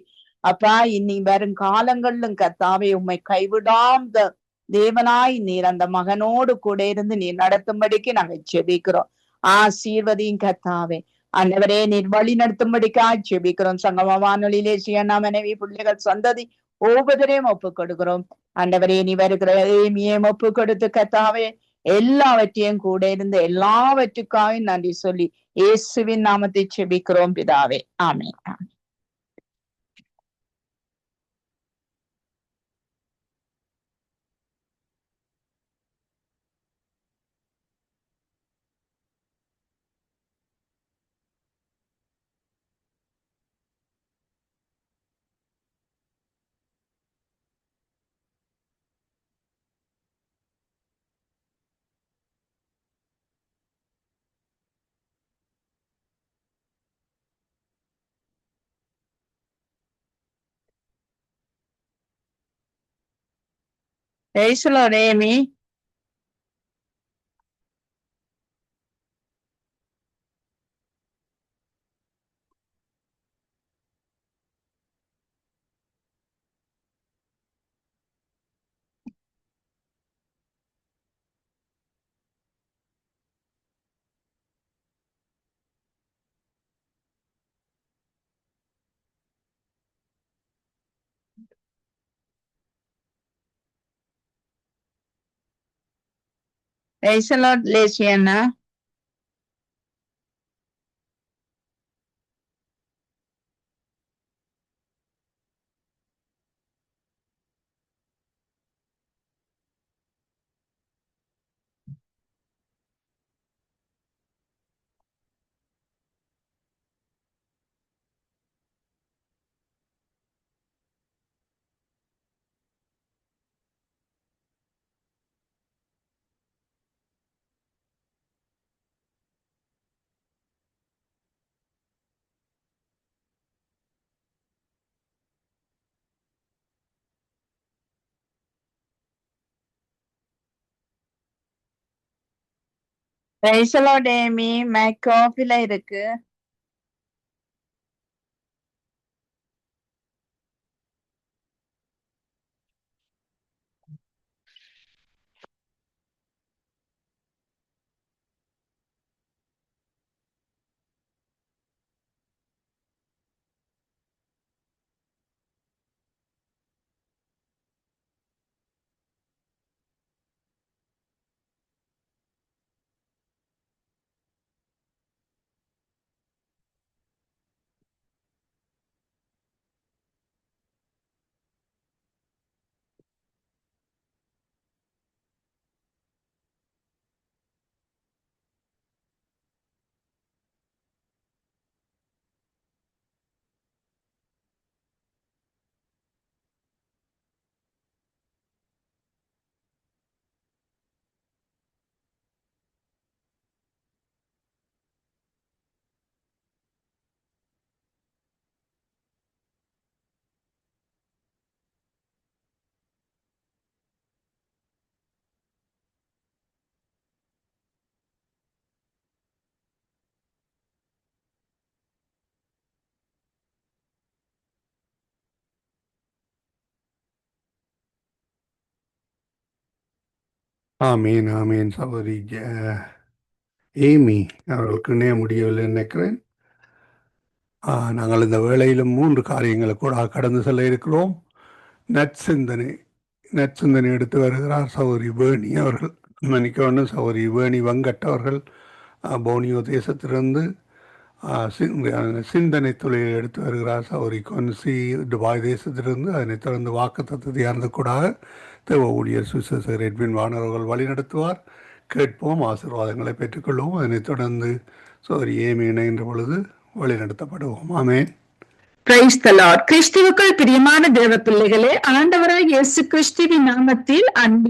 அப்பா இனி வரும் காலங்களிலும் கத்தாவே உம்மை கைவிடாம தேவனாய் நீர் அந்த மகனோடு கூட இருந்து நீர் நடத்தும்படிக்கு நாங்க ஜெபிக்கிறோம். ஆசீர்வதியும் கத்தாவே ஆண்டவரே, நீர் வழி நடத்தும்படிக்கா ஜெபிக்கிறோம். சங்கம வானொலியிலே சியனா மனைவி பிள்ளைகள் சந்ததி ஒவ்வொருவரையும் ஒப்பு கொடுக்கிறோம். ஆண்டவரே, நீ வருகிற ஏமியையும் ஒப்பு கொடுத்து கத்தாவே எல்லாவற்றையும் கூட இருந்து எல்லாவற்றுக்காகவும் நன்றி சொல்லி இயேசுவின் நாமத்தை ஜெபிக்கிறோம் பிதாவே, amen. Praise the Lord, Amy. Praise the Lord, லேசியண்ணா. Praise the Lord, Amy. Mic ஆஃப்ல இருக்கு.
ஆமீன் ஆமீன். சகோதரி ஏமி அவர்களுக்கு இணைய முடியவில்லை நினைக்கிறேன். நாங்கள் இந்த வேளையிலும் 3 காரியங்களை கூட கடந்து செல்ல இருக்கிறோம். நற்சிந்தனை எடுத்து வருகிறார் சகோதரி வேணி அவர்கள். மன்னிக்கணும், சகோதரி வேணி வெங்கட் அவர்கள் போனியோ தேசத்திலிருந்து. சிந்தனை தொழிலை எடுத்து வருகிறார் சகோதரி கொன்சி துபாய் தேசத்திலிருந்து. அதனைத் தொடர்ந்து வாக்குத்தத்த தியானத்துக்கூடாக தேவ ஊழியர் சுவிசேஷர் எட்வின் வானவர்கள் வழி நடத்துவார். கேட்போம், ஆசீர்வாதங்களை பெற்றுக்கொள்வோம். அதனைத் தொடர்ந்து சகோதரி ஏமி இணைகின்ற பொழுது வழி நடத்தப்படுவோம். ஆமேன்.
Price the Lord. கிறிஸ்துவுக்குள் பிரியமான தேவ பிள்ளைகளே, ஆண்டவராய் இயேசு கிறிஸ்துவின் நாமத்தில் அன்பின்